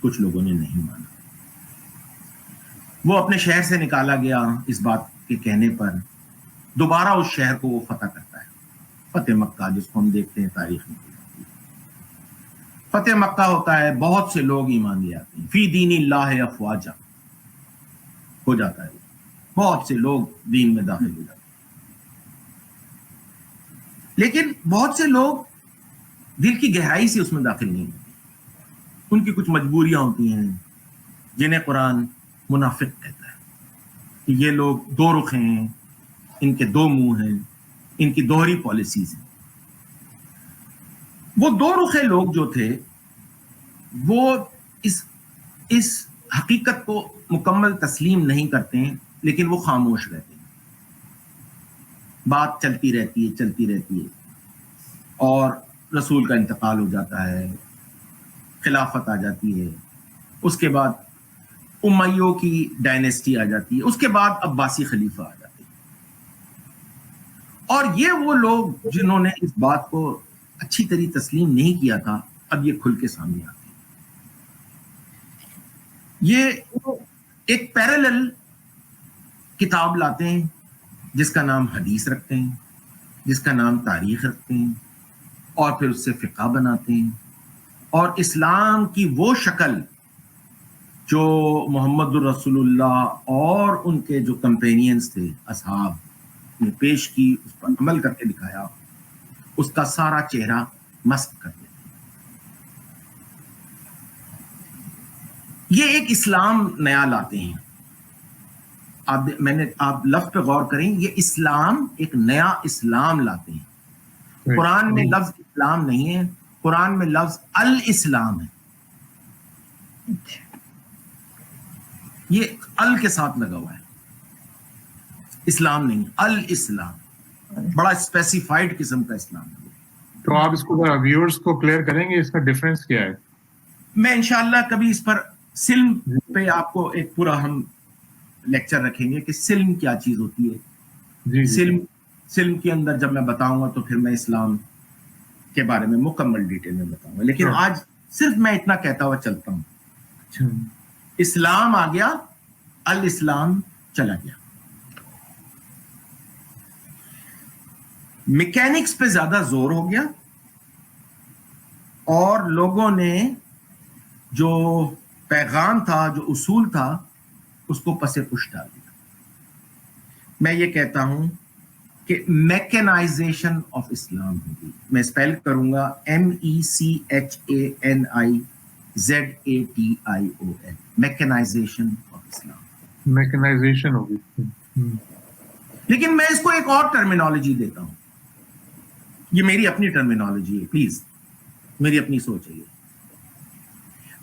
Speaker 1: कुछ लोगों ने नहीं माना। वो अपने शहर से निकाला गया इस बात के कहने पर। दोबारा उस शहर को वो फतह करता है, फतेह मक्का, जिसको हम देखते हैं तारीख में। फतेह मक्का होता है, बहुत से लोग ईमान ले आते हैं। फी दीनिल्लाह अफवाजा हो जाता है, बहुत से लोग दीन में दाखिल हो जाते हैं। लेकिन बहुत से लोग दिल की गहराई से उसमें दाखिल नहीं होते। उनकी कुछ मजबूरियां होती हैं जिन्हें कुरान मुनाफिक कहता है कि ये लोग दो रुख हैं, इनके दो मुंह हैं, इनकी दोहरी पॉलिसीज हैं। वो दो रुखे लोग जो थे वो इस हकीकत को मुकम्मल तस्लीम नहीं करते हैं, लेकिन वो खामोश रहते हैं। बात चलती रहती है और रसूल का इंतकाल हो जाता है, खिलाफत आ जाती है, उसके बाद उमैयों की डायनेस्टी आ जाती है, उसके बाद अब्बासी खलीफा आ जाते हैं। और ये वो लोग जिन्होंने इस बात को अच्छी तरह तस्लीम नहीं किया था, अब ये खुल के सामने आते हैं। ये एक पैरेलल किताब लाते हैं जिसका नाम हदीस रखते हैं, जिसका नाम तारीख रखते हैं, और फिर उससे फिक़ा बनाते हैं। और इस्लाम की वो शक्ल जो मोहम्मद रसूलुल्लाह और उनके जो कंपेनियंस थे, असहाब ने पेश की, उस पर अमल करके दिखाया, उसका सारा चेहरा मस्क कर देते। ये एक इस्लाम नया लाते हैं। आप लफ्ज पे गौर करें, ये इस्लाम एक नया इस्लाम लाते हैं। कुरान में लफ्ज इस्लाम नहीं है, कुरान में लफ्ज अल इस्लाम है। ये अल के साथ लगा हुआ है, इस्लाम नहीं, अल इस्लाम। बड़ा स्पेसिफाइड किस्म का इस्लाम है।
Speaker 3: तो आप इसको व्यूअर्स को क्लियर करेंगे, इसका डिफरेंस क्या है?
Speaker 1: मैं इंशाल्लाह कभी इस पर सिल्म पे आपको एक पूरा हम लेक्चर रखेंगे कि सिल्म क्या चीज होती है। सिल्म के अंदर जब मैं बताऊंगा तो फिर मैं इस्लाम के बारे में मुकम्मल डिटेल में बताऊंगा। लेकिन आज सिर्फ मैं इतना कहता हुआ चलता हूं, इस्लाम आ गया, अल इस्लाम चला गया। मैकेनिक्स पे ज्यादा जोर हो गया और लोगों ने जो पैगाम था, जो उसूल था, उसको पसे पुश डाल दिया। मैं ये कहता हूं कि मैकेनाइजेशन ऑफ इस्लाम होगी। मैं स्पेल करूंगा MECHANIZATION, mechanization of Islam,
Speaker 3: mechanization होगी।
Speaker 1: लेकिन मैं इसको एक और टर्मिनोलॉजी देता हूं। ये मेरी अपनी टर्मिनोलॉजी है, प्लीज मेरी अपनी सोच है।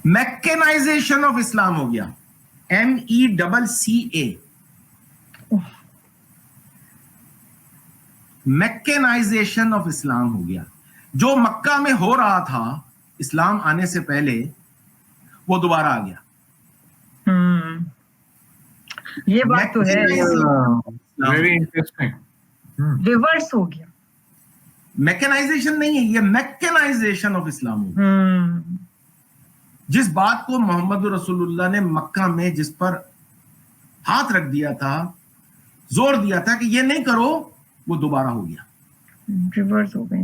Speaker 1: मैकेनाइजेशन ऑफ इस्लाम हो गया, MECCA, मैकेनाइजेशन ऑफ इस्लाम हो गया। जो मक्का में हो रहा था इस्लाम आने से पहले, वो दोबारा आ गया।
Speaker 2: ये बात तो है,
Speaker 3: वेरी इंटरेस्टिंग।
Speaker 2: रिवर्स हो गया।
Speaker 1: मैकेनाइजेशन नहीं है, ये मैकेनाइजेशन ऑफ इस्लाम हो गया। जिस बात को मोहम्मद रसूलुल्लाह ने मक्का में जिस पर हाथ रख दिया था, जोर दिया था कि ये नहीं करो, वो दोबारा हो गया,
Speaker 2: रिवर्स हो गई।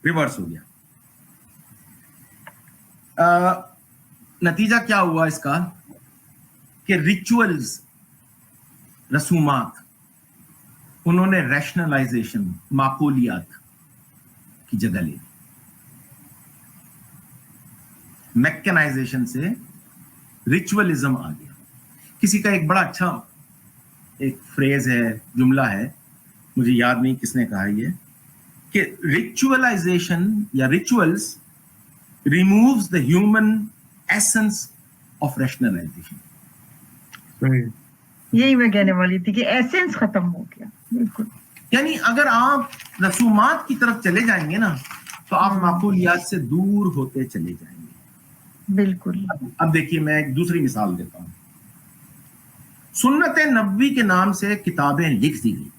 Speaker 1: रिवर्स हो गया। नतीजा क्या हुआ इसका कि रिचुअल्स, रसूमात, उन्होंने रैशनलाइजेशन, माकूलियात की जगह ले ली। मैकेनाइजेशन से रिचुअलिज्म आ गया। किसी का एक बड़ा अच्छा एक फ्रेज है, जुमला है, मुझे याद नहीं किसने कहा ये, कि रिचुअलाइजेशन या rituals removes the human essence of rationalization.
Speaker 3: सही।
Speaker 2: यही मैं कहने वाली थी कि एसेंस खत्म हो गया। बिल्कुल।
Speaker 1: यानी अगर आप रसूमात की तरफ चले जाएंगे ना, तो आप माकूलियात से दूर होते चले जाएंगे।
Speaker 2: बिल्कुल।
Speaker 1: अब देखिए, मैं एक दूसरी मिसाल देता हूं। सुन्नत नबवी के नाम से किताबें लिख दी गई।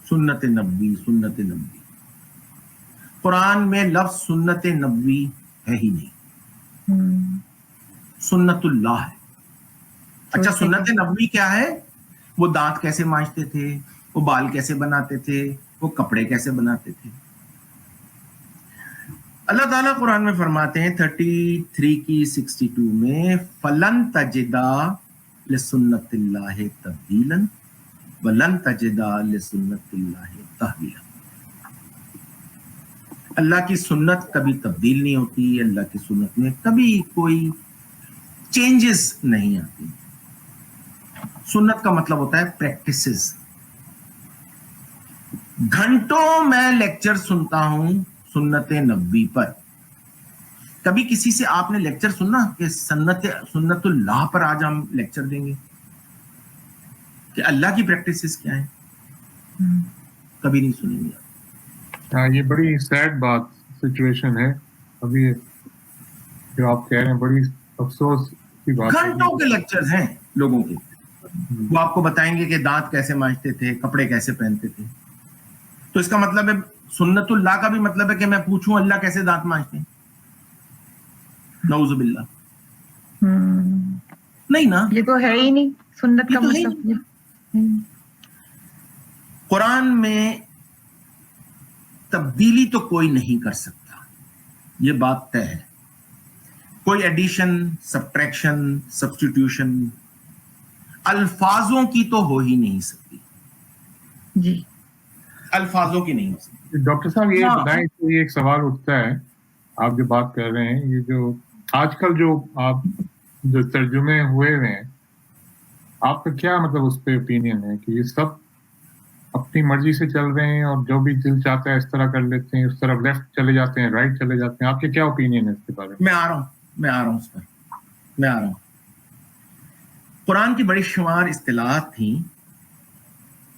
Speaker 1: सुन्नत नबवी, सुन्नत नबवी। कुरान में लफ्ज सुन्नत नबवी है ही नहीं, सुन्नतुल्लाह है। अच्छा, सुन्नत नबवी क्या है? वो दांत कैसे मांजते थे, वो बाल कैसे बनाते थे, वो कपड़े कैसे बनाते थे। अल्लाह ताला कुरान में फरमाते हैं 33 की 62 में, फलन तजिदा लिसुन्नतिल्लाहि तब्दीलन वलन तजिदा लिसुन्नतिल्लाहि तहवीला। अल्लाह की सुन्नत कभी तब्दील नहीं होती, अल्लाह की सुन्नत में कभी कोई चेंजेस नहीं आती। सुन्नत का मतलब होता है प्रैक्टिसेस। घंटों मैं लेक्चर सुनता हूं सुन्नत नबवी पर। कभी किसी से आपने लेक्चर सुना कि सुन्नतुल्लाह पर आज हम लेक्चर देंगे, कि अल्लाह की प्रैक्टिसेस क्या है? कभी नहीं सुनेंगे।
Speaker 3: हाँ, ये बड़ी सैड बात सिचुएशन है अभी जो आप कह रहे हैं, बड़ी अफसोस की बात है।
Speaker 1: घंटों के लेक्चर्स हैं लोगों के, वो आपको बताएंगे कि दांत कैसे मांजते थे, कपड़े कैसे पहनते थे। तो इसका मतलब है, सुन्नतुल्लाह का भी मतलब है कि मैं पूछूं अल्लाह कैसे दांत मांजते हैं? नऊजुबिल्लाह। नहीं ना,
Speaker 2: ये तो है ही नहीं सुन्नत का
Speaker 1: ये तो है ही
Speaker 2: मतलब।
Speaker 1: कुरान में तब्दीली तो कोई नहीं कर सकता, ये बात तय है। कोई एडिशन, सब्ट्रैक्शन, सब्स्टिट्यूशन अल्फाजों की तो हो ही नहीं सकती
Speaker 2: जी,
Speaker 1: अल्फाजों की नहीं हो सकती।
Speaker 3: डॉक्टर साहब, ये बताएं तो ये एक सवाल उठता है, आप जो बात कर रहे हैं, ये जो आजकल जो आप जो तर्जुमे हुए हैं, आपका क्या मतलब उस पे ओपिनियन है कि ये सब अपनी मर्जी से चल रहे हैं और जो भी दिल चाहता है इस तरह कर लेते हैं, उस तरफ लेफ्ट चले जाते हैं, राइट चले जाते हैं? आपके क्या ओपिनियन है इसके बारे में?
Speaker 1: मैं आ रहा हूं उस पर, मैं आ रहा हूं। कुरान की बड़ी शुमार इस्तिलाहात थी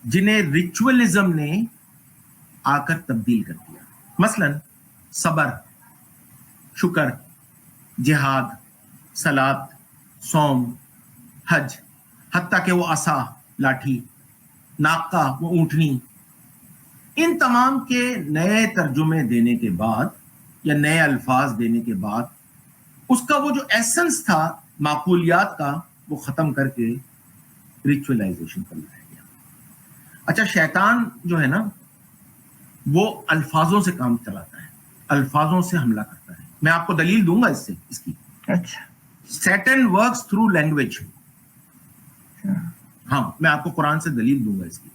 Speaker 1: जिन्हें रिचुअलिज्म ने आकर तब्दील कर दिया। मसलन सबर, शुक्र, जिहाद, सलात, सौम, हज, हत्ता के वो असा, लाठी, नाका, वो ऊंटनी, इन तमाम के नए तर्जुमे देने के बाद या नए अल्फाज देने के बाद उसका वो जो एसेंस था माकूलियात का, वो खत्म करके रिचुअलाइजेशन कर लाया गया। अच्छा, शैतान जो है ना, वो अल्फाजों से काम चलाता है, अल्फाजों से हमला करता है। मैं आपको दलील दूंगा इसकी।
Speaker 2: अच्छा,
Speaker 1: सैटन वर्क्स थ्रू लैंग्वेज। हाँ, मैं आपको कुरान से दलील दूंगा इसकी।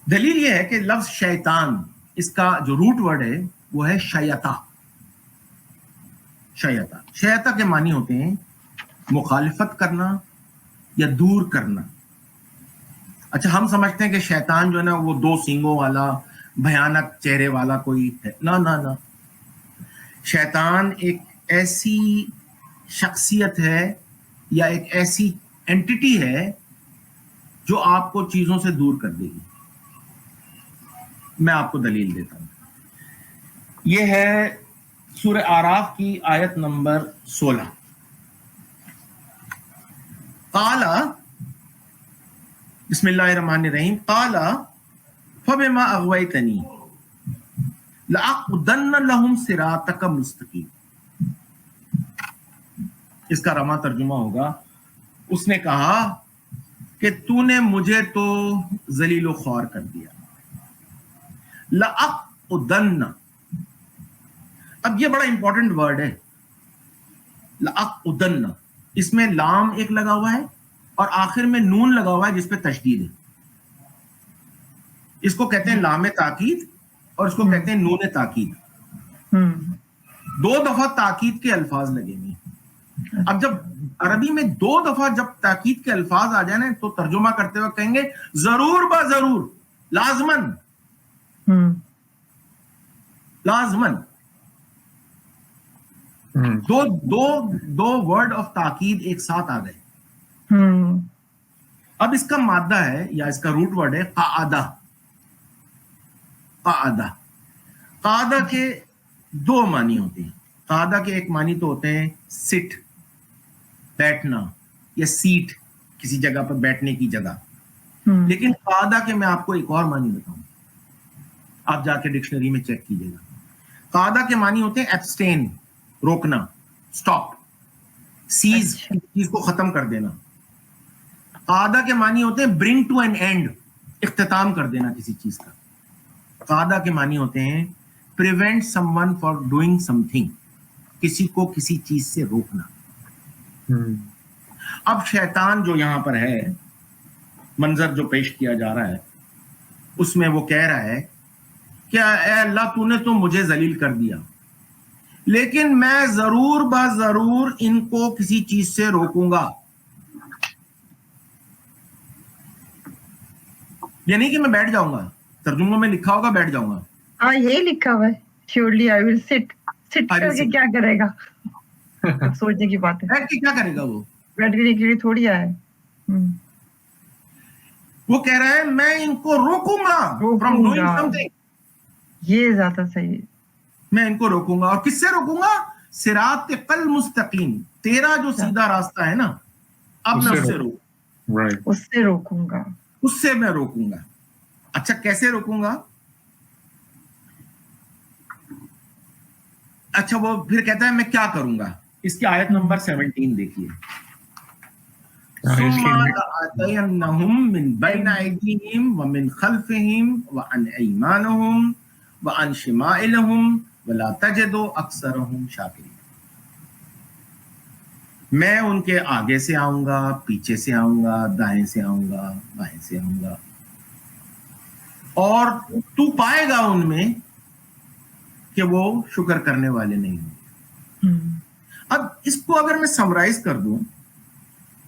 Speaker 1: दलील यह है कि लफ्ज शैतान, इसका जो रूट वर्ड है वो है शयता। शयता, शयता के मानी होते हैं मुखालिफत करना या दूर करना। अच्छा, हम समझते हैं कि शैतान जो है ना, वो 2 सींगों वाला भयानक चेहरे वाला कोई है। ना ना ना, शैतान एक ऐसी शख्सियत है या एक ऐसी एंटिटी है जो आपको चीजों से दूर कर देगी। मैं आपको दलील देता हूं। यह है सूरह आराफ की आयत नंबर 16। काला, बिस्मिल्लाहिर्रहमानिर्रहीम, काला फबिमा अग़वैतनी लअक़उदन्न लहुम सिरातक मुस्तकीम। इसका रमा तर्जुमा होगा, उसने कहा कि तूने मुझे तो जलीलो ख्वार कर दिया। लअक़उदन्न, अब ये बड़ा इंपॉर्टेंट वर्ड है, लअक़उदन्न। इसमें लाम एक लगा हुआ है اور آخر میں نون لگا ہوا ہے جس پہ تشدید ہے. اس کو کہتے ہیں لام تاکید اور اس کو کہتے ہیں نون تاکید. 2 دفعہ تاکید کے الفاظ لگیں گے. اب جب عربی میں 2 دفعہ جب تاکید کے الفاظ آ جائیں نا تو ترجمہ کرتے وقت کہیں گے ضرور با ضرور، لازمن لازمن. دو ورڈ آف تاکید ایک ساتھ آ گئے. اب اس کا مادہ ہے یا اس کا روٹ ورڈ ہے قعدہ. قعدہ، قعدہ کے 2 معنی ہوتے ہیں. قعدہ کے ایک معنی تو ہوتے ہیں سٹ، بیٹھنا یا سیٹ، کسی جگہ پر بیٹھنے کی جگہ. لیکن قعدہ کے میں آپ کو ایک اور معنی بتاؤں، آپ جا کے ڈکشنری میں چیک کیجیے گا. قعدہ کے معنی ہوتے ہیں ایبسٹین، روکنا، سٹاپ، سیز، چیز کو ختم کر دینا. قعدہ کے معنی ہوتے ہیں برنگ ٹو این اینڈ، اختتام کر دینا کسی چیز کا. قعدہ کے معنی ہوتے ہیں prevent some one for doing some thing, کسی کو کسی چیز سے روکنا. اب شیطان جو یہاں پر ہے، منظر جو پیش کیا جا رہا ہے، اس میں وہ کہہ رہا ہے کہ اے اللہ تو نے تو مجھے ذلیل کر دیا، لیکن میں ضرور با ضرور ان کو کسی چیز سے روکوں گا. یعنی کہ میں بیٹھ جاؤں گا، ترجمہ میں لکھا ہوگا بیٹھ جاؤں گا.
Speaker 2: ہاں یہی لکھا ہوا ہے، شیورلی آئی ول سٹ. سٹ کر کے کیا کرے گا؟ سوچنے کی بات ہے.
Speaker 1: بیٹھ کے کیا کرے گا وہ؟
Speaker 2: بیٹھنے کے لیے تھوڑی آیا ہے.
Speaker 1: وہ کہہ رہا ہے میں ان کو روکوں گا from doing something.
Speaker 2: یہ زیادہ صحیح ہے.
Speaker 1: میں ان کو روکوں گا. اور کس سے روکوں گا؟ صراط المستقیم، تیرا جو سیدھا راستہ ہے نا، اب میں اس سے روکوں.
Speaker 2: اس سے روکوں گا،
Speaker 1: اس سے میں روکوں گا. اچھا کیسے روکوں گا؟ اچھا وہ پھر کہتا ہے میں کیا کروں گا. اس کی آیت نمبر 17 دیکھیے. ثم لآتینہم من بین ایدیہم ومن خلفہم وعن ایمانہم وعن شمائلہم ولا تجد اکثرہم شاکرین. میں ان کے آگے سے آؤں گا، پیچھے سے آؤں گا، دائیں سے آؤں گا، بائیں سے آؤں گا، اور تو پائے گا ان میں کہ وہ شکر کرنے والے نہیں ہوں. اب اس کو اگر میں سمرائز کر دوں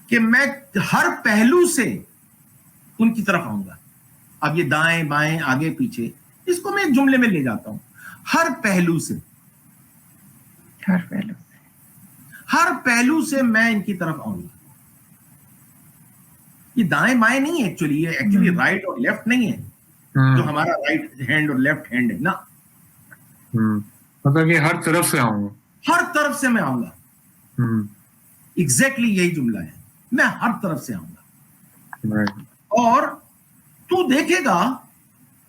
Speaker 1: کہ میں ہر پہلو سے ان کی طرف آؤں گا. اب یہ دائیں بائیں آگے پیچھے، اس کو میں ایک جملے میں لے جاتا ہوں. ہر پہلو سے، ہر پہلو سے میں ان کی طرف آؤں گا. یہ دائیں بائیں نہیں ہے ایکچولی، یہ ایکچولی رائٹ اور لیفٹ نہیں ہے جو ہمارا رائٹ ہینڈ اور لیفٹ ہینڈ ہے نا.
Speaker 3: مطلب یہ ہر طرف سے آؤں گا،
Speaker 1: ہر طرف سے میں آؤں گا. ایگزیکٹلی یہی جملہ ہے، میں ہر طرف سے آؤں گا. اور تو دیکھے گا،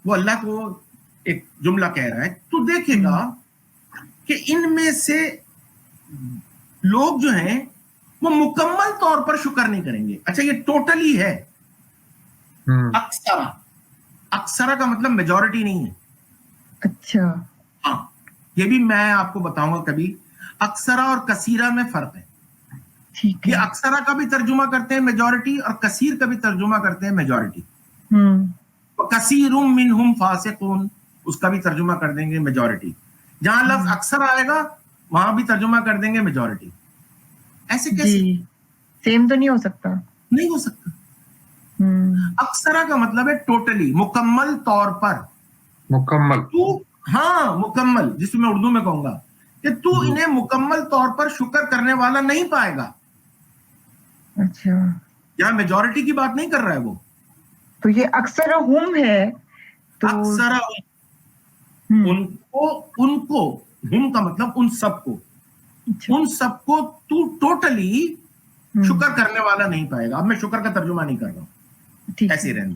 Speaker 1: وہ اللہ کو ایک جملہ کہہ رہا ہے، تو دیکھے گا کہ ان میں سے لوگ جو ہیں وہ مکمل طور پر شکر نہیں کریں گے. اچھا یہ ٹوٹلی ہے، اکثرا. اکثرا کا مطلب میجورٹی نہیں ہے.
Speaker 2: اچھا
Speaker 1: ہاں یہ بھی میں آپ کو بتاؤں گا کبھی. اکثرا اور کثیرہ میں فرق ہے. یہ اکثرا کا بھی ترجمہ کرتے ہیں میجورٹی، اور کثیر کا بھی ترجمہ کرتے ہیں میجورٹی. کثیر منہم فاسقون، اس کا بھی ترجمہ کر دیں گے میجورٹی. جہاں لفظ اکثر آئے گا وہاں بھی ترجمہ کر دیں گے میجورٹی. ایسے کیسے؟
Speaker 2: سیم تو نہیں ہو سکتا.
Speaker 1: نہیں ہو سکتا. اکثرا کا مطلب ہے ٹوٹلی، مکمل طور پر.
Speaker 3: مکمل،
Speaker 1: تو ہاں مکمل، جس میں اردو میں کہوں گا کہ تو انہیں مکمل طور پر شکر کرنے والا نہیں پائے گا.
Speaker 2: اچھا
Speaker 1: یہاں میجورٹی کی بات نہیں کر رہا ہے وہ.
Speaker 2: تو یہ اکثر ہم ہے تو
Speaker 1: اکثر ان کو ہم کا مطلب ان سب کو، ان سب کو تو ٹوٹلی شکر کرنے والا نہیں پائے گا. اب میں شکر کا ترجمہ نہیں کر رہا ہوں، ایسے رہنے.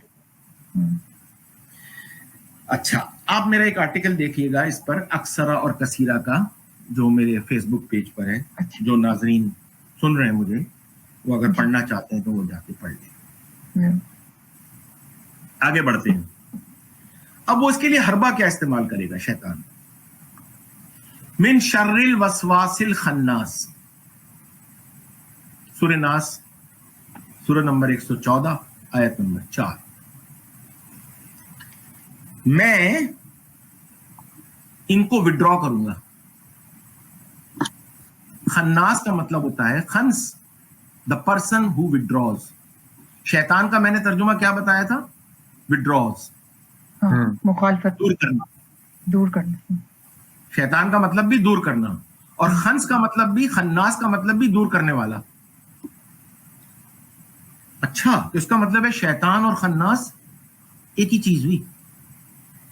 Speaker 1: اچھا آپ میرا ایک آرٹیکل دیکھیے گا اس پر، اکثرا اور کثیرہ کا، جو میرے فیس بک پیج پر ہے. جو ناظرین سن رہے ہیں مجھے، وہ اگر پڑھنا چاہتے ہیں تو وہ جا کے پڑھ لیں. آگے بڑھتے ہیں. اب وہ اس کے لیے حربہ کیا استعمال کرے گا شیطان؟ من شر الوسواس الخناس، سورہ ناس सूरह नंबर 114 आयत नंबर 4। मैं इनको विड्रॉ करूंगा। खन्नास का मतलब होता है खन्स, द पर्सन हु विड्रॉज। शैतान का मैंने तर्जुमा क्या बताया था? विड्रॉज,
Speaker 2: मुखालफत, दूर करना।
Speaker 1: शैतान का मतलब भी दूर करना, और खन्स का मतलब भी, खन्नास का मतलब भी दूर करने वाला। अच्छा, तो इसका मतलब है शैतान और खन्नास एक ही चीज हुई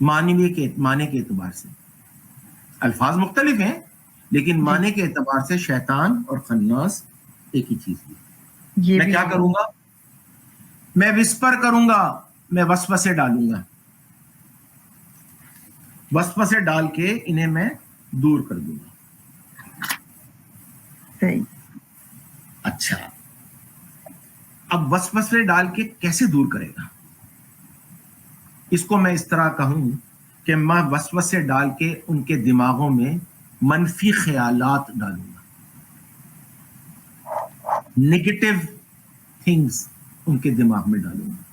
Speaker 1: माने के एतबार से। अल्फाज मुख्तलिफ हैं, लेकिन माने के एतबार से शैतान और खन्नास एक ही चीज हुई। मैं क्या करूंगा? मैं विस्पर करूंगा, मैं वसवसे डालूंगा, वसवसे डाल के इन्हें मैं दूर कर दूंगा।
Speaker 2: सही।
Speaker 1: अच्छा, अब वसवसे डाल के कैसे दूर करेगा? इसको मैं इस तरह कहूं कि मैं वसवसे डाल के उनके दिमागों में मनफी ख्यालात डालूंगा, नेगेटिव थिंग्स उनके दिमाग में डालूंगा,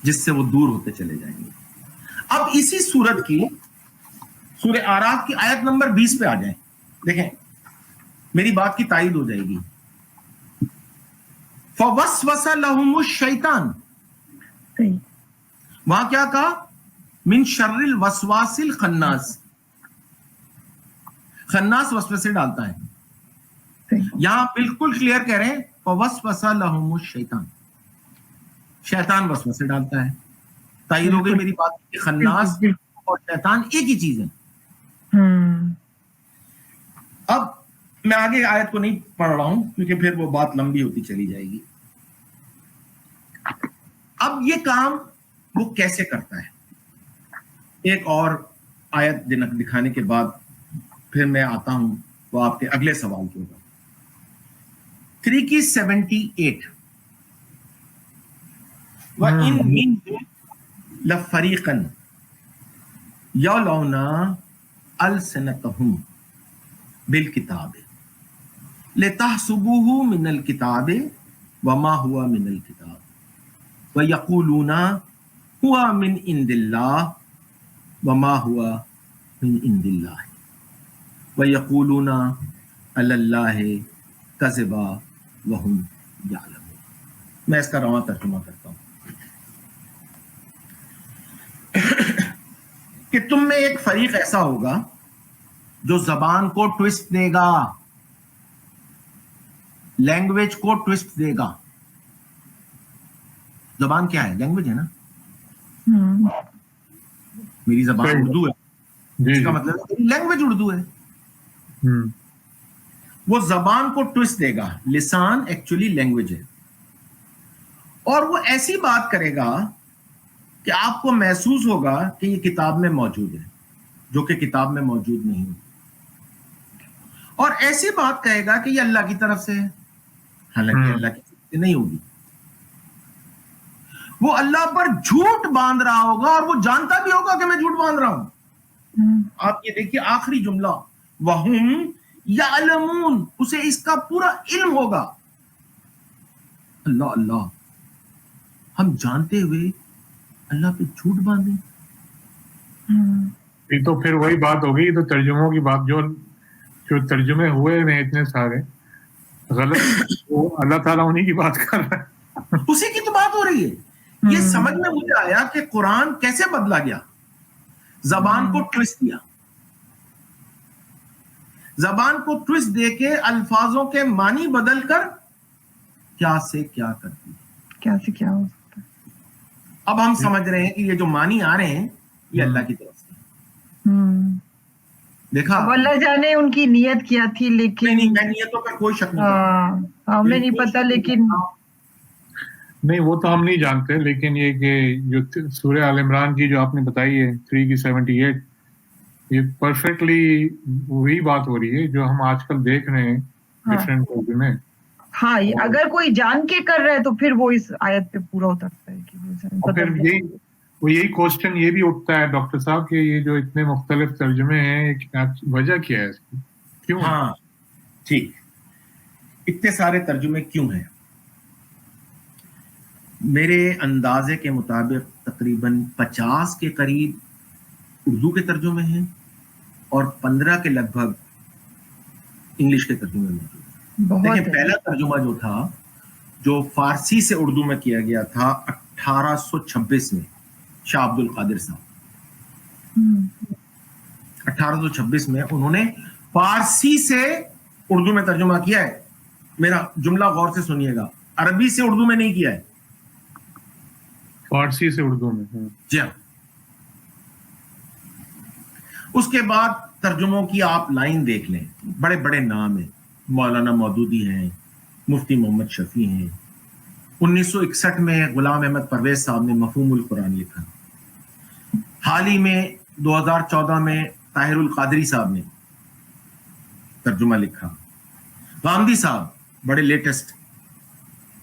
Speaker 1: जिससे वो दूर होते चले जाएंगे। अब इसी सूरत की, सूरह आराफ की आयत नंबर 20 पे आ जाएं। देखें, मेरी बात की तायीद हो जाएगी। फवस्वसा लहुमुश शैतान, वहां क्या कहा? मिन शर्रिल वसवासिल खन्नास। खन्नास वसवसे डालता है। यहां बिल्कुल क्लियर कह रहे हैं, फवस्वसा लहुमुश शैतान, शैतान वसवसे डालता है। तायीद हो गई मेरी बात कि खन्नास और शैतान एक ही चीज है। अब मैं आगे आयत को नहीं पढ़ रहा हूं, क्योंकि फिर वो बात लंबी होती चली जाएगी। अब ये काम वो कैसे करता है, एक और आयत दिखाने के बाद फिर मैं आता हूं वो आपके अगले सवाल के ऊपर। 3 की 78, व इन मिनहुम लफरीकन यलौना अलसनतहुम बिल किताब लितहसबूहु मिनल किताब वमा हुआ मिनल किताब व यक़ूलूना हुआ मिन इंदिल्लाह वमा हुआ मिन इंदिल्लाह व यक़ूलूना अलल्लाहि कज़िबा व हुम यअलमून। मैं इसका रवां तर्जुमा करता हूं कि तुम में एक फरीक ऐसा होगा जो जबान को ट्विस्ट देगा, लैंग्वेज को ट्विस्ट देगा। जबान क्या है? लैंग्वेज है ना। मेरी जबान उर्दू है, इसका मतलब है मेरी लैंग्वेज उर्दू है। वो जबान को ट्विस्ट देगा। लिसान एक्चुअली लैंग्वेज है, और वो ऐसी बात करेगा कि आपको महसूस होगा कि ये किताब में मौजूद है, जो कि किताब में मौजूद नहीं है, और ऐसी बात कहेगा कि ये अल्लाह की तरफ से है, हालांकि अल्लाह की तरफ से नहीं होगी। वो अल्लाह पर झूठ बांध रहा होगा, और वो जानता भी होगा कि मैं झूठ बांध रहा हूं। आप ये देखिए आखिरी जुमला, वहुम यअलमून, उसे इसका पूरा इल्म होगा। अल्लाह अल्लाह, हम जानते हुए अल्लाह पे झूठ बांधे।
Speaker 3: ये तो फिर वही बात होगी, तो तर्जुमों की बात, जो तर्जुमे हुए हैं इतने सारे गलत, वो अल्लाह ताला उन्हीं की बात कर रहा है।
Speaker 1: उसी की तो बात हो रही है। ये समझ में मुझे आया कि कुरान कैसे बदला गया। जबान को ट्विस्ट दिया, जबान को ट्विस्ट देके अल्फाजों के मानी बदल कर क्या से क्या कर दिया,
Speaker 2: क्या से क्या हो सकता है।
Speaker 1: अब हम समझ रहे हैं कि ये जो मानी आ रहे हैं ये अल्लाह की तरफ से। देखा,
Speaker 2: अल्लाह जाने उनकी नियत क्या थी, लेकिन
Speaker 1: नहीं, मैं नियतों पर कोई शक नहीं करता।
Speaker 2: हमें नहीं पता, लेकिन
Speaker 3: नहीं, वो तो हम नहीं जानते, लेकिन ये कि जो सूरह आल इमरान की जो आपने बताई है 3 की 78, ये परफेक्टली वही बात हो रही है जो हम आजकल देख रहे हैं डिफरेंट वर्ल्ड में।
Speaker 2: हाँ, अगर कोई जान के कर रहा है तो फिर वो इस आयत पे पूरा उतरता है कि
Speaker 3: वो फिर यही क्वेश्चन ये भी उठता है डॉक्टर साहब कि ये जो इतने मुख्तलिफ तर्जुमे हैं, वजह क्या है इसकी, क्यों?
Speaker 1: हाँ ठीक, इतने सारे तर्जुमे क्यों हैं? میرے اندازے کے مطابق تقریباً 50 کے قریب اردو کے ترجمے ہیں اور 15 کے لگ بھگ انگلش کے ترجمے موجود ہیں.
Speaker 2: بہت
Speaker 1: دیکھیں
Speaker 2: ہے.
Speaker 1: پہلا ترجمہ جو تھا جو فارسی سے اردو میں کیا گیا تھا 1826 میں شاہ عبد القادر صاحب. 1826 میں انہوں نے فارسی سے اردو میں ترجمہ کیا ہے. میرا جملہ غور سے سنیے گا, عربی سے اردو میں نہیں کیا ہے,
Speaker 3: فارسی سے اردو میں.
Speaker 1: جی ہاں. اس کے بعد ترجموں کی آپ لائن دیکھ لیں, بڑے بڑے نام ہیں, مولانا مودودی ہیں, مفتی محمد شفیع ہیں. 1961 میں غلام احمد پرویز صاحب نے مفہوم القرآن لکھا. حال ہی میں 2014 میں طاہر القادری صاحب نے ترجمہ لکھا. غامدی صاحب بڑے لیٹسٹ,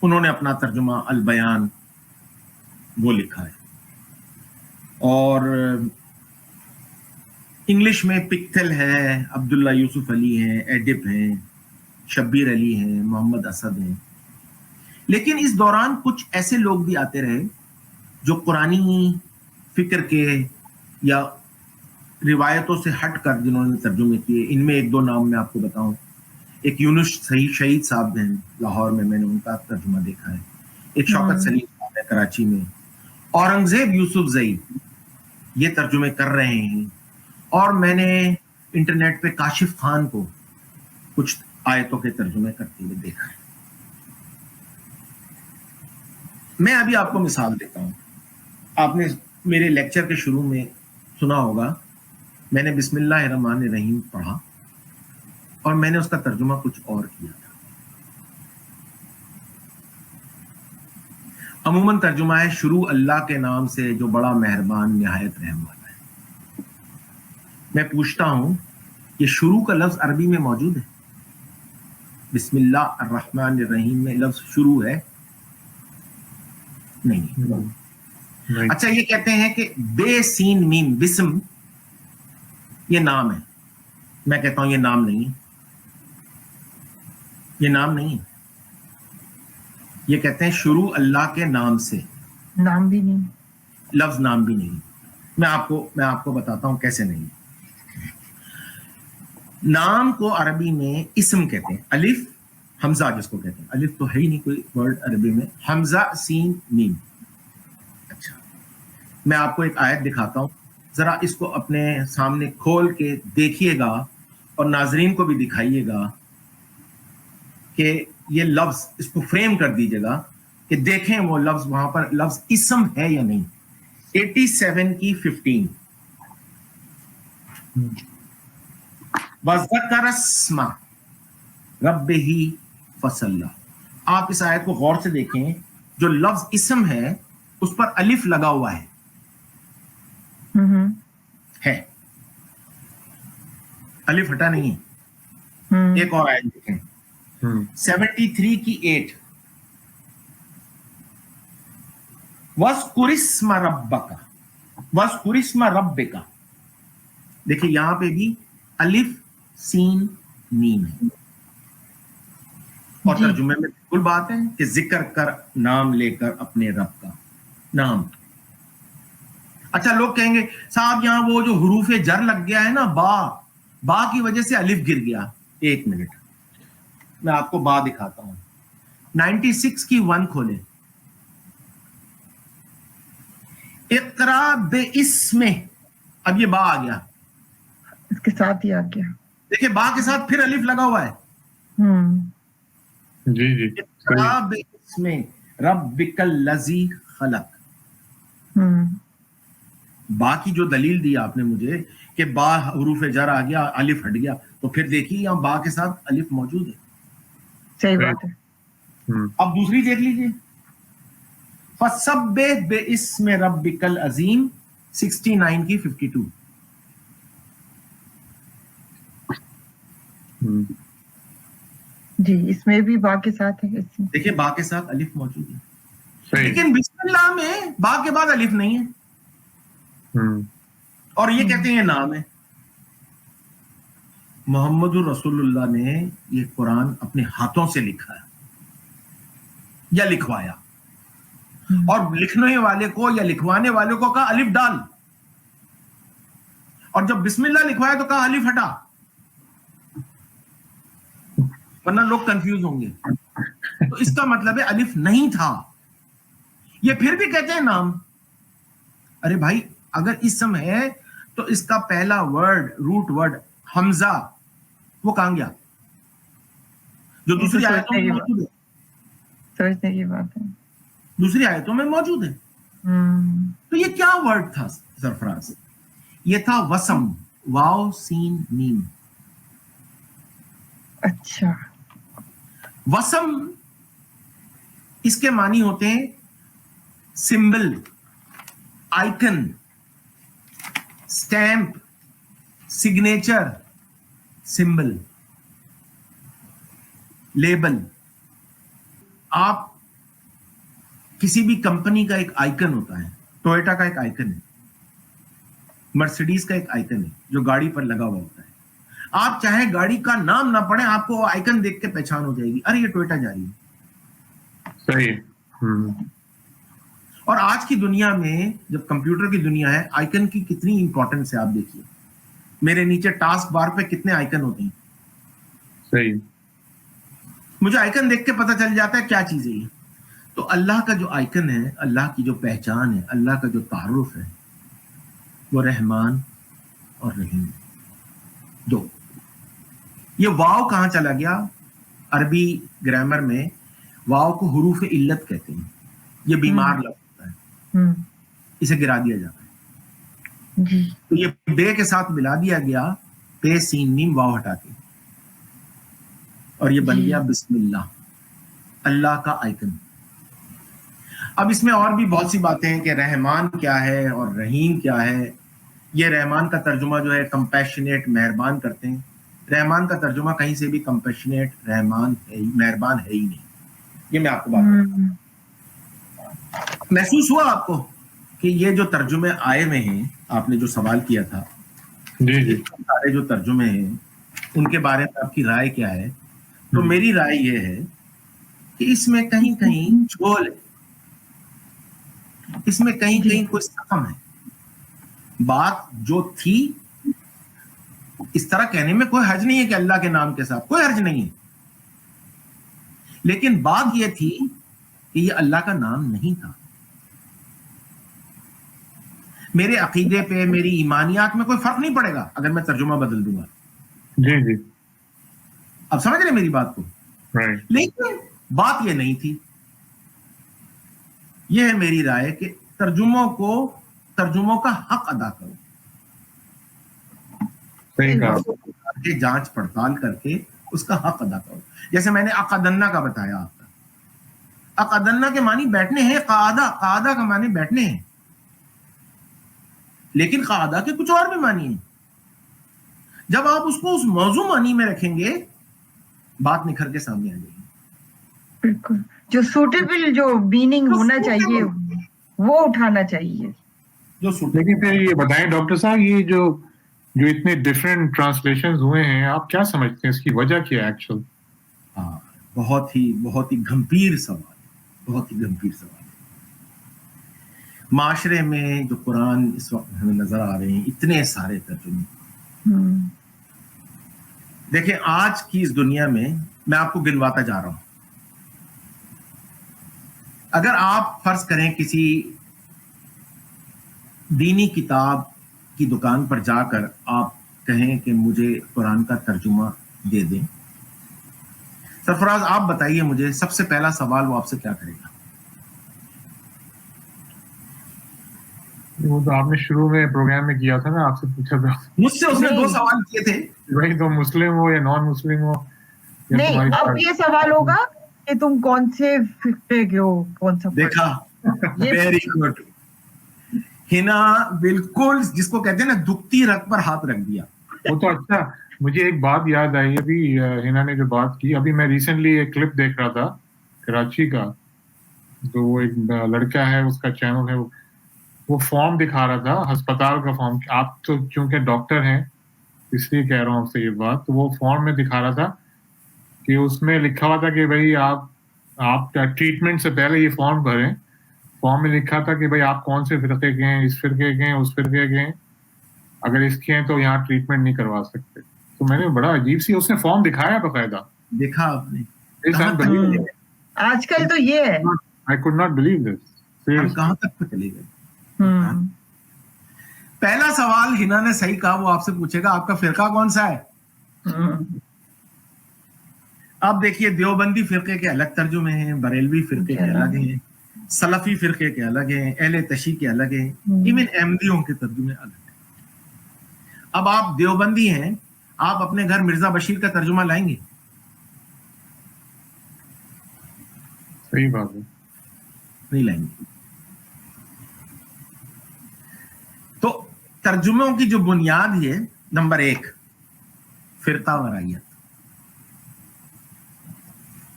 Speaker 1: انہوں نے اپنا ترجمہ البیان وہ لکھا ہے. اور انگلش میں پکتل ہے, عبداللہ یوسف علی ہیں, ایڈپ ہیں, شبیر علی ہیں, محمد اسد ہیں. لیکن اس دوران کچھ ایسے لوگ بھی آتے رہے جو قرآنی فکر کے یا روایتوں سے ہٹ کر جنہوں نے ترجمے کیے. ان میں ایک دو نام میں آپ کو بتاؤں. ایک یونس شہید صاحب ہیں لاہور میں نے ان کا ترجمہ دیکھا ہے. ایک شوکت سلیم صاحب ہے کراچی میں. اورنگزیب یوسف زئی یہ ترجمے کر رہے ہیں. اور میں نے انٹرنیٹ پہ کاشف خان کو کچھ آیتوں کے ترجمے کرتے ہوئے دیکھا ہے. میں ابھی آپ کو مثال دیتا ہوں. آپ نے میرے لیکچر کے شروع میں سنا ہوگا میں نے بسم اللہ الرحمن الرحیم پڑھا اور میں نے اس کا ترجمہ کچھ اور کیا تھا. عموماً ترجمہ ہے شروع اللہ کے نام سے جو بڑا مہربان نہایت رحم والا ہے. میں پوچھتا ہوں یہ شروع کا لفظ عربی میں موجود ہے؟ بسم اللہ الرحمن الرحیم میں لفظ شروع ہے؟ نہیں. اچھا یہ کہتے ہیں کہ بے سین میم بسم یہ نام ہے. میں کہتا ہوں یہ نام نہیں ہے, یہ نام نہیں ہے. یہ کہتے ہیں شروع اللہ کے نام سے,
Speaker 2: نام بھی نہیں,
Speaker 1: لفظ نام بھی نہیں. میں آپ کو بتاتا ہوں کیسے نہیں. نام کو عربی میں اسم کہتے ہیں. الف حمزہ جس کو کہتے ہیں, الف تو ہے ہی نہیں کوئی ورڈ عربی میں, حمزہ سین میم. اچھا میں آپ کو ایک آیت دکھاتا ہوں, ذرا اس کو اپنے سامنے کھول کے دیکھیے گا اور ناظرین کو بھی دکھائیے گا کہ یہ لفظ اس کو فریم کر دیجیے گا کہ دیکھیں وہ لفظ وہاں پر لفظ اسم ہے یا نہیں. 87 کی 15 وَذَكَرَ اسْمَ رَبِّهِ فَصَلَّى. آپ اس آیت کو غور سے دیکھیں, جو لفظ اسم ہے اس پر الف لگا ہوا ہے. الف ہٹا نہیں ہے. ایک اور آیت دیکھیں 73 کی 8 وَاذْكُرِ اسْمَ رَبَّكَ وَاذْكُرِ اسْمَ رَبِّكَ. دیکھیں یہاں پہ بھی الف سین میم ہے. اور ترجمے میں بالکل بات ہے کہ ذکر کر نام لے کر اپنے رب کا نام. اچھا لوگ کہیں گے صاحب یہاں وہ جو حروف جر لگ گیا ہے نا, با کی وجہ سے الف گر گیا. ایک منٹ میں آپ کو با دکھاتا ہوں. 96 کی 1 کھولے. اقرا باسم, اب یہ با آ گیا,
Speaker 2: اس کے ساتھ ہی آ گیا.
Speaker 1: دیکھیں با کے ساتھ پھر الف لگا ہوا ہے.
Speaker 3: جی
Speaker 1: اقرا باسم ربک الذی خلق. با کی جو دلیل دی آپ نے مجھے کہ با حروف جر آ گیا الف ہٹ گیا, تو پھر دیکھیے یہاں با کے ساتھ الف موجود ہے.
Speaker 2: صحیح بات ہے.
Speaker 1: اب دوسری دیکھ لیجیے فَسَبِّحْ بِاسْمِ رَبِّكَ الْعَظِيمِ 69 کی 52.
Speaker 2: جی اس میں بھی با کے ساتھ ہے.
Speaker 1: دیکھیں با کے ساتھ الف موجود ہے,
Speaker 3: صحیح.
Speaker 1: لیکن بسم اللہ میں با کے بعد الف نہیں ہے. اور یہ کہتے ہیں یہ نام ہے. محمد رسول اللہ نے یہ قرآن اپنے ہاتھوں سے لکھا ہے یا لکھوایا. اور लिखने वाले को या लिखवाने वाले को कहा अलिफ डाल, और जब बिस्मिल्लाह लिखवाया तो कहा अलिफ हटा, वरना लोग कंफ्यूज होंगे। तो इसका मतलब है अलिफ नहीं था। ये फिर भी कहते हैं नाम। अरे भाई, अगर इसम है तो इसका पहला वर्ड, रूट वर्ड हमजा, वो कहां गया? जो दूसरी आयतों में मौजूद है,
Speaker 2: सोचने की बात है।
Speaker 1: दूसरी आयतों में मौजूद है। तो ये क्या वर्ड था सरफराज? ये था वसम, वाव सीन मीम।
Speaker 2: अच्छा,
Speaker 1: वसम, इसके मानी होते हैं symbol, icon, stamp, signature, symbol, label. आप किसी भी कंपनी का एक आइकन होता है, टोयोटा का एक आइकन है, मर्सिडीज का एक आइकन है जो गाड़ी पर लगा हुआ होता है। आप चाहे गाड़ी का नाम ना पढ़े, आपको आइकन देख के पहचान हो जाएगी, अरे ये टोयोटा जा रही है।
Speaker 3: सही।
Speaker 1: और आज की दुनिया में, जब कंप्यूटर की दुनिया है, आइकन की कितनी इंपॉर्टेंस है आप देखिए। मेरे नीचे टास्क बार पे कितने आइकन होते हैं।
Speaker 3: सही।
Speaker 1: मुझे आइकन देख के पता चल जाता है क्या चीज है ये। तो अल्लाह का जो आइकन है, अल्लाह की जो पहचान है, अल्लाह का जो तारुफ है, वो रहमान और रहीम। दो। ये वाव कहां चला गया? अरबी ग्रामर में वाव को हुरूफ इल्लत कहते हैं। ये बीमार लफ्ज होता है, इसे गिरा दिया जाता है।
Speaker 2: जी।
Speaker 1: तो ये बे के साथ मिला दिया गया, पे सीन मीम वाव हटा के, और ये बन गया बिस्मिल्लाह, अल्लाह का आइकन। अब इसमें और भी बहुत सी बातें हैं कि रहमान क्या है और रहीम क्या है। ये रहमान का तर्जुमा जो है कंपैशनेट, मेहरबान करते हैं। रहमान का तर्जुमा कहीं से भी कंपैशनेट, रहमान है, मेहरबान है ही नहीं। ये मैं आपको बात बताऊं। महसूस हुआ आपको कि ये जो तर्जुमे आए हुए हैं, आपने जो सवाल किया था,
Speaker 3: जी जी,
Speaker 1: सारे जो तर्जुमे हैं उनके बारे में आपकी राय क्या है? तो मेरी राय ये है कि इसमें कहीं कहीं झोल है, इसमें कहीं कहीं कोई सकम है। बात जो थी, इस तरह कहने में कोई हर्ज नहीं है कि अल्लाह के नाम के साथ, कोई हर्ज नहीं है, लेकिन बात यह थी कि ये अल्लाह का नाम नहीं था। मेरे अकीदे पे, मेरी ईमानियात में कोई फर्क नहीं पड़ेगा अगर मैं तर्जुमा बदल दूंगा।
Speaker 3: जी जी,
Speaker 1: अब समझ रहे मेरी बात को?
Speaker 3: राइट।
Speaker 1: लेकिन बात यह नहीं थी। यह है मेरी राय कि तर्जुमों का हक अदा करो,
Speaker 3: सही कहा।
Speaker 1: जांच पड़ताल करके उसका हक अदा करो। जैसे मैंने अक़दन्ना का बताया आपका, अक़दन्ना के मानी बैठने हैं, क़ादा का मानी बैठने हैं, लेकिन क़ादा के कुछ और भी मानी है। जब आप उसको उस मौजू मानी में रखेंगे, बात निखर के सामने आ जाएगी।
Speaker 2: बिल्कुल, जो सूटेबल, जो मीनिंग होना चाहिए वो उठाना चाहिए।
Speaker 1: जो
Speaker 3: लेकिन फिर ये बताएं डॉक्टर साहब, ये जो इतने डिफरेंट ट्रांसलेशंस हुए हैं, आप क्या समझते हैं, इसकी वजह क्या है एक्चुअल?
Speaker 1: हाँ, बहुत ही गंभीर सवाल, बहुत ही गंभीर सवाल। माशरे में जो कुरान इस वक्त हमें नजर आ रहे हैं, इतने सारे तर्जुमे। देखिए, आज की इस दुनिया में मैं आपको गिनवाता जा रहा हूं। अगर आप फर्ज करें किसी दीनी किताब की दुकान पर जाकर आप कहें कि मुझे कुरान का तर्जुमा दे दें, सरफराज आप बताइए मुझे, सबसे पहला सवाल वो आपसे क्या करेगा?
Speaker 3: वो तो आपने शुरू में प्रोग्राम में किया था ना, आपसे पूछा था।
Speaker 1: मुझसे उसने दो सवाल किए थे,
Speaker 3: वही तो, मुस्लिम हो या नॉन मुस्लिम हो।
Speaker 2: नहीं, अब ये सवाल होगा कि तुम कौन से फिक्रे के हो, कौन सा।
Speaker 1: देखा, वेरी गुड। हिना बिल्कुल, जिसको कहते हैं ना, दुखती रग पर हाथ रख दिया।
Speaker 3: वो तो अच्छा, मुझे एक बात याद आई अभी, हिना ने जो बात की, अभी मैं रिसेंटली एक क्लिप देख रहा था कराची का, तो वो एक लड़का है, उसका चैनल है, वो फॉर्म दिखा रहा था, अस्पताल का फॉर्म। आप तो चूंकि डॉक्टर हैं इसलिए कह रहा हूँ आपसे ये बात। तो वो फॉर्म में दिखा रहा था कि उसमें लिखा हुआ था कि भाई आप ट्रीटमेंट से पहले ये फॉर्म भरें फॉर्म में लिखा था कि भाई आप कौन से फिरके के हैं, इस फिरके के हैं, उस फिरके के हैं, अगर इसके हैं तो यहाँ ट्रीटमेंट नहीं करवा सकते। तो मैंने बड़ा अजीब सी, उसने फॉर्म दिखाया बकायदा।
Speaker 1: देखा आपने,
Speaker 3: कहाँ तक
Speaker 2: आजकल तो ये है।
Speaker 3: I could not believe this.
Speaker 1: हम
Speaker 3: Seriously.
Speaker 1: कहाँ तक पे चले गए। पहला सवाल हिना ने सही कहा, वो आपसे पूछेगा आपका फिरका कौन सा है। अब देखिए, देवबंदी फिरके के अलग तर्जुमे हैं, बरेलवी फिरके के अलग हैं, सलफी फिरके के अलग हैं, अहले तशी के अलग हैं, इवन अहमदियों के तर्जुमे अलग हैं। अब आप देवबंदी हैं, आप अपने घर मिर्जा बशीर का तर्जुमा लाएंगे?
Speaker 3: सही बात है।
Speaker 1: नहीं लाएंगे। तो तर्जुमों की जो बुनियाद है, नंबर 1 फिरका वरायत,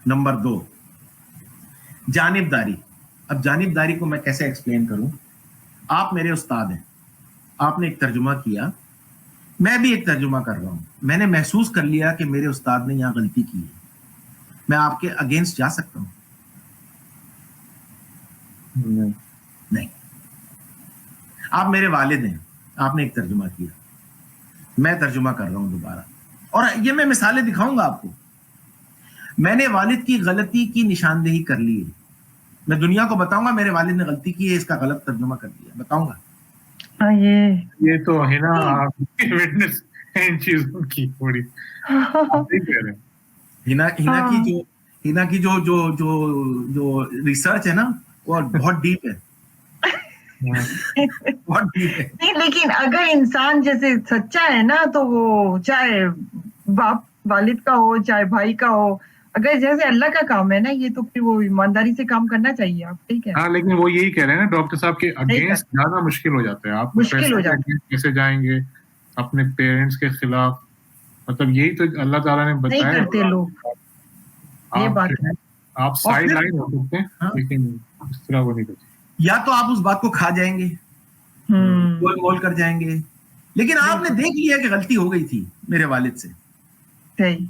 Speaker 1: नंबर 2 जानिबदारी। अब जानिबदारी को मैं कैसे एक्सप्लेन करूं? आप मेरे उस्ताद हैं, आपने एक तर्जुमा किया, मैं भी एक तर्जुमा कर रहा हूं, मैंने महसूस कर लिया कि मेरे उस्ताद ने यहां गलती की है, मैं आपके अगेंस्ट जा सकता हूं? नहीं। आप मेरे वालिद हैं, आपने एक तर्जुमा किया, मैं तर्जुमा कर रहा हूं दोबारा, और ये मैं मिसालें दिखाऊंगा आपको। मैंने वालिद की गलती की निशानदेही कर ली है, मैं दुनिया को बताऊंगा मेरे वालिद ने गलती की है, इसका गलत तर्जुमा कर दिया, बताऊंगा।
Speaker 3: ये तो है ना, विटनेस इन चीजों की थोड़ी
Speaker 1: हिना की जो रिसर्च है ना, वो बहुत डीप है। बहुत डीप है।
Speaker 2: नहीं, लेकिन अगर इंसान जैसे सच्चा है ना, तो वो चाहे बाप वालिद का हो चाहे भाई का हो, अगर जैसे अल्लाह का काम है ना ये, तो फिर वो ईमानदारी से काम करना चाहिए। आप ठीक है।
Speaker 3: हाँ, लेकिन वो यही कह रहे हैं ना डॉक्टर साहब के अगेंस्ट ज्यादा मुश्किल हो जाता है। आप
Speaker 2: मुश्किल हो जाता है,
Speaker 3: कैसे जाएंगे अपने पेरेंट्स के खिलाफ? मतलब यही तो अल्लाह ताला ने बताया।
Speaker 2: नहीं करते लोग, ये बात है।
Speaker 3: आप साइड लाइन हो सकते हैं,
Speaker 1: हाँ?
Speaker 3: लेकिन इस तरह वो नहीं करते।
Speaker 1: या तो आप उस बात को खा जाएंगे, गोल मोल कर जाएंगे, लेकिन आपने देख लिया कि गलती हो गई थी मेरे वालिद से,
Speaker 2: सही।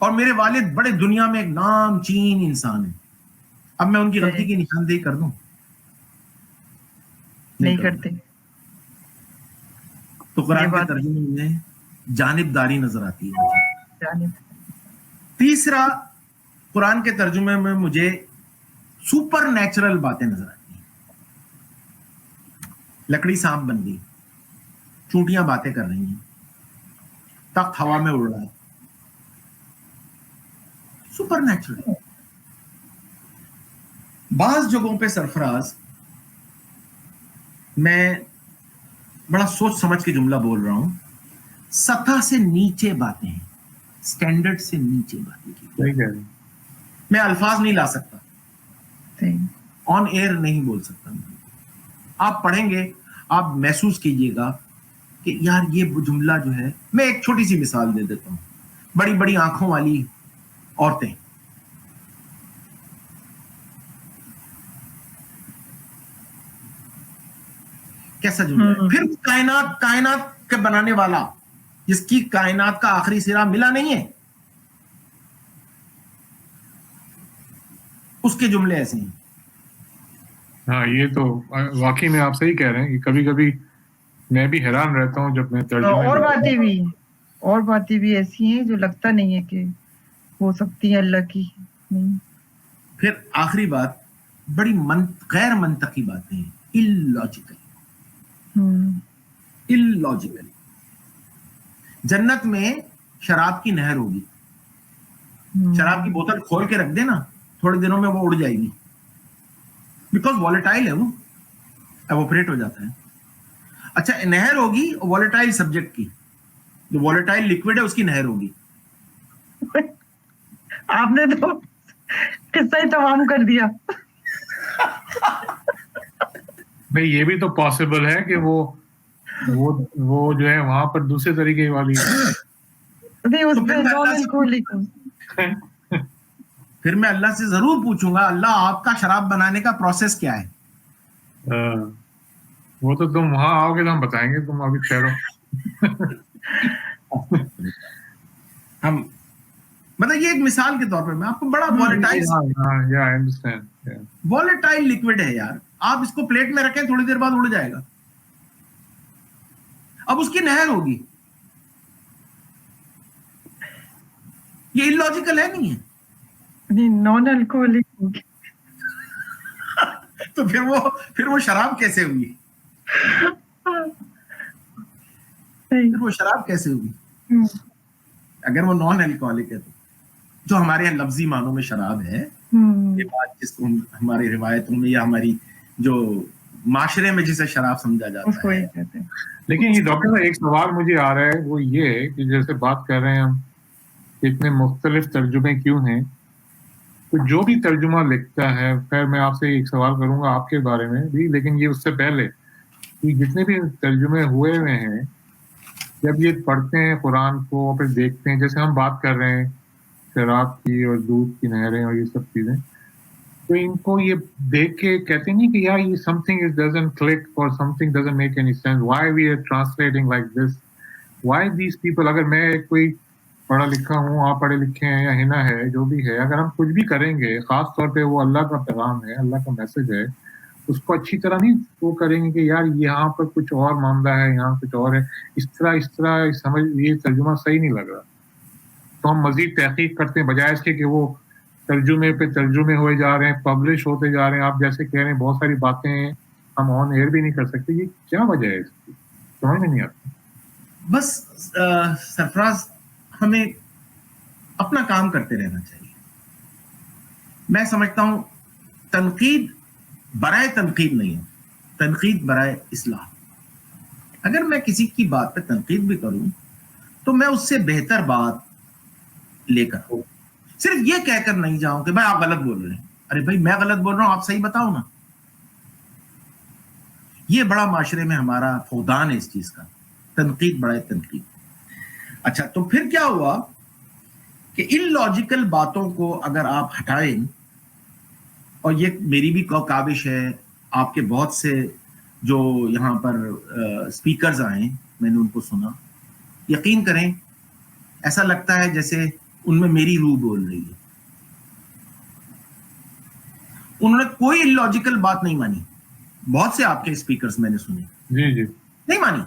Speaker 1: और मेरे वालिद बड़े दुनिया में एक नामचीन इंसान है, अब मैं उनकी गलती की निशानदेही कर दूं?
Speaker 2: नहीं करते।
Speaker 1: तो कुरान के तर्जुमे में जानिबदारी नजर आती है मुझे। तीसरा, कुरान के तर्जुमे में मुझे सुपर नेचुरल बातें नजर आती हैं। लकड़ी सांप बन गई, चूंटियां बातें कर रही हैं, तख्त हवा में उड़ रहा है, सुपर नेचुरल। बाज जगहों पे सरफराज, मैं बड़ा सोच समझ के जुमला बोल रहा हूं, सतह से नीचे बातें हैं, स्टैंडर्ड से नीचे बातें की। मैं अल्फाज नहीं ला सकता, ऑन एयर नहीं बोल सकता। आप पढ़ेंगे, आप महसूस कीजिएगा कि यार ये जुमला जो है, मैं एक छोटी सी मिसाल दे देता हूं। बड़ी बड़ी आंखों वाली औरतें, कैसा जुमला है। फिर कायनात के बनाने वाला, जिसकी कायनात का आखिरी सिरा मिला नहीं है, उसके जुमले ऐसे हैं।
Speaker 3: हाँ, ये तो वाकई में आप सही कह रहे हैं कि कभी कभी मैं भी हैरान रहता हूँ जब मैं तर्जुमे।
Speaker 2: और बातें भी ऐसी हैं जो लगता नहीं है कि हो सकती है अल्लाह की। नहीं।
Speaker 1: फिर आखिरी बात, बड़ी गैर मंतकी बातें हैं, इलॉजिकल। जन्नत में शराब की नहर होगी, शराब की बोतल खोल के रख देना, थोड़े दिनों में वो उड़ जाएगी, बिकॉज वॉलेटाइल है, वो एवोपरेट हो जाता है। अच्छा, नहर होगी वॉलेटाइल सब्जेक्ट की, जो वॉलेटाइल लिक्विड है उसकी नहर होगी।
Speaker 2: आपने तो किस्सा ही तमाम कर दिया।
Speaker 3: नहीं, ये भी तो पॉसिबल है कि वो जो है वहां पर दूसरे तरीके वाली
Speaker 2: नहीं, उस पे नॉलेज खोली।
Speaker 1: फिर मैं अल्लाह से जरूर पूछूंगा, अल्लाह आपका शराब बनाने का प्रोसेस क्या है?
Speaker 3: वो तो तुम वहां आओगे तो हम बताएंगे, तुम अभी ठहरो।
Speaker 1: मतलब ये एक मिसाल के तौर पे मैं आपको बड़ा वॉलेटाइल लिक्विड है यार, आप इसको प्लेट में रखें थोड़ी देर बाद उड़ जाएगा, अब उसकी नहर होगी, ये इलॉजिकल है नहीं है?
Speaker 2: नहीं, नॉन अल्कोहलिक होगी
Speaker 1: तो फिर वो शराब कैसे हुई? फिर वो शराब कैसे हुई अगर वो नॉन अल्कोहलिक है? तो जो हमारे यहाँ लफ्जी मानों में शराब है, ये बात जिसको हमारी रिवायतों में या हमारी जो माशरे में जिसे शराब समझा जाता है।
Speaker 3: लेकिन ये डॉक्टर साहब एक सवाल मुझे आ रहा है, वो ये है कि जैसे बात कर रहे हैं हम इतने मुख्तलिफ तर्जुमे क्यों हैं, तो जो भी तर्जुमा लिखता है, खैर मैं आपसे एक सवाल करूंगा आपके बारे में भी, लेकिन ये उससे पहले कि जितने भी तर्जुमे हुए हुए हैं, जब ये पढ़ते हैं कुरान को और फिर देखते हैं, जैसे हम बात कर रहे हैं शराब की और दूध की नहरें और ये सब चीजें, तो इनको ये देख के कहते नहीं कि यार ये समथिंग इज डजंट क्लिक और something doesn't make any sense, why we are translating like this, why these people, अगर मैं कोई पढ़ा लिखा हूँ, आप पढ़े लिखे हैं या हिना है, जो भी है, अगर हम कुछ भी करेंगे, खास तौर पे वो अल्लाह का पैगाम है, अल्लाह का मैसेज है, उसको अच्छी तरह नहीं वो करेंगे कि यार यहाँ पर कुछ और मामला है, यहाँ कुछ और है, इस तरह समझ, ये तर्जुमा सही नहीं लग रहा, तो हम मजीद तहकीक करते हैं बजाय इसके कि वो तर्जुमे पे तर्जुमे हुए जा रहे हैं, पब्लिश होते जा रहे हैं। आप जैसे कह रहे हैं बहुत सारी बातें हम ऑन एयर भी नहीं कर सकते, ये क्या वजह है इसकी, समझ में नहीं आता।
Speaker 1: बस सरफराज, हमें अपना काम करते रहना चाहिए। मैं समझता हूं तनकीद बराए तनकीद नहीं है, तनकीद बराए इस्लाह। अगर मैं किसी की बात पे तनकीद भी करूं तो मैं उससे बेहतर बात लेकर, सिर्फ ये कहकर नहीं जाऊं कि भाई आप गलत बोल रहे हैं। अरे भाई मैं गलत बोल रहा हूं, आप सही बताओ ना। ये बड़ा माशरे में हमारा फौदान है इस चीज का, तनकीद बराए तनकीद। अच्छा, तो फिर क्या हुआ कि इलॉजिकल बातों को अगर आप हटाएं, और ये मेरी भी काविश है, आपके बहुत से जो यहाँ पर स्पीकर्स आए मैंने उनको सुना, यकीन करें ऐसा लगता है जैसे उनमें मेरी रूह बोल रही है। उन्होंने कोई इलॉजिकल बात नहीं मानी। बहुत से आपके स्पीकर्स मैंने सुने,
Speaker 3: जी जी,
Speaker 1: नहीं मानी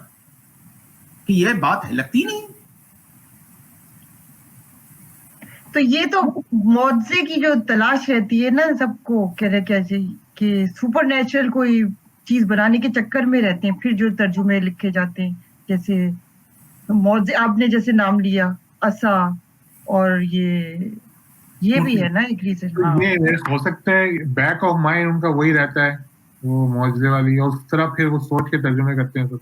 Speaker 1: कि ये बात है, लगती नहीं।
Speaker 2: तो ये तो मौजे की जो तलाश रहती है ना सबको, क्या चाहिए कि सुपर नेचुरल कोई चीज बनाने के चक्कर में रहते हैं, फिर जो तर्जुमे लिखे जाते हैं, जैसे मौजे आपने जैसे नाम लिया, असा, और ये भी है ना एक रीजन। हाँ,
Speaker 3: ये हो सकता है बैक ऑफ माइंड उनका वही रहता है, वो मौजे वाली, और उस तरह फिर वो सोच के तर्जुमे करते हैं, तो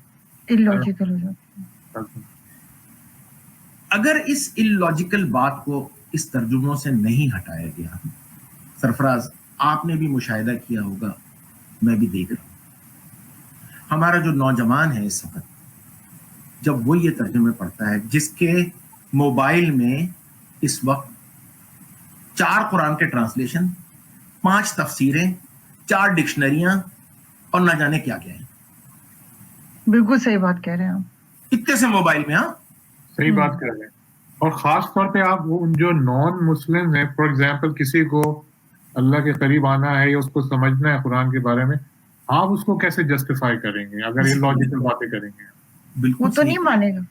Speaker 2: इलॉजिकल हो जाता है।
Speaker 1: अगर इस इलॉजिकल बात को इस तर्जुमों से नहीं हटाया गया, सरफराज आपने भी मुशाहिदा किया होगा, मैं भी देख रहा हूं, हमारा जो नौजवान है इस वक्त, जब वो ये तर्जुमे पढ़ता है, जिसके मोबाइल में इस वक्त 4 कुरान के ट्रांसलेशन, 5 तफसीरें, 4 डिक्शनरियां और ना जाने क्या क्या है।
Speaker 2: बिल्कुल सही बात कह रहे हैं आप,
Speaker 1: इतने से मोबाइल में। हाँ,
Speaker 3: सही बात कर रहे हैं। और खास तौर पे आप वो जो नॉन मुस्लिम हैं, फॉर एग्जांपल किसी को अल्लाह के करीब आना है या उसको समझना है कुरान के बारे में, आप उसको कैसे जस्टिफाई करेंगे अगर ये लॉजिकल बातें करेंगे?
Speaker 1: बिल्कुल
Speaker 2: वो तो नहीं मानेगा।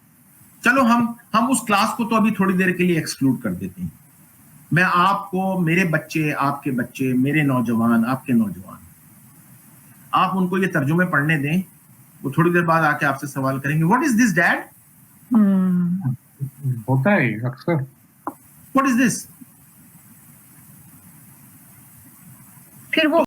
Speaker 1: चलो हम उस क्लास को तो अभी थोड़ी देर के लिए एक्सक्लूड कर देते हैं। मैं आपको, मेरे बच्चे, आपके बच्चे, मेरे नौजवान, आपके नौजवान, आप उनको ये तर्जुमे पढ़ने दें, वो थोड़ी देर बाद आके आपसे सवाल करेंगे, व्हाट इज दिस डैड?
Speaker 3: होता है अक्सर,
Speaker 1: व्हाट इज दिस?
Speaker 2: फिर वो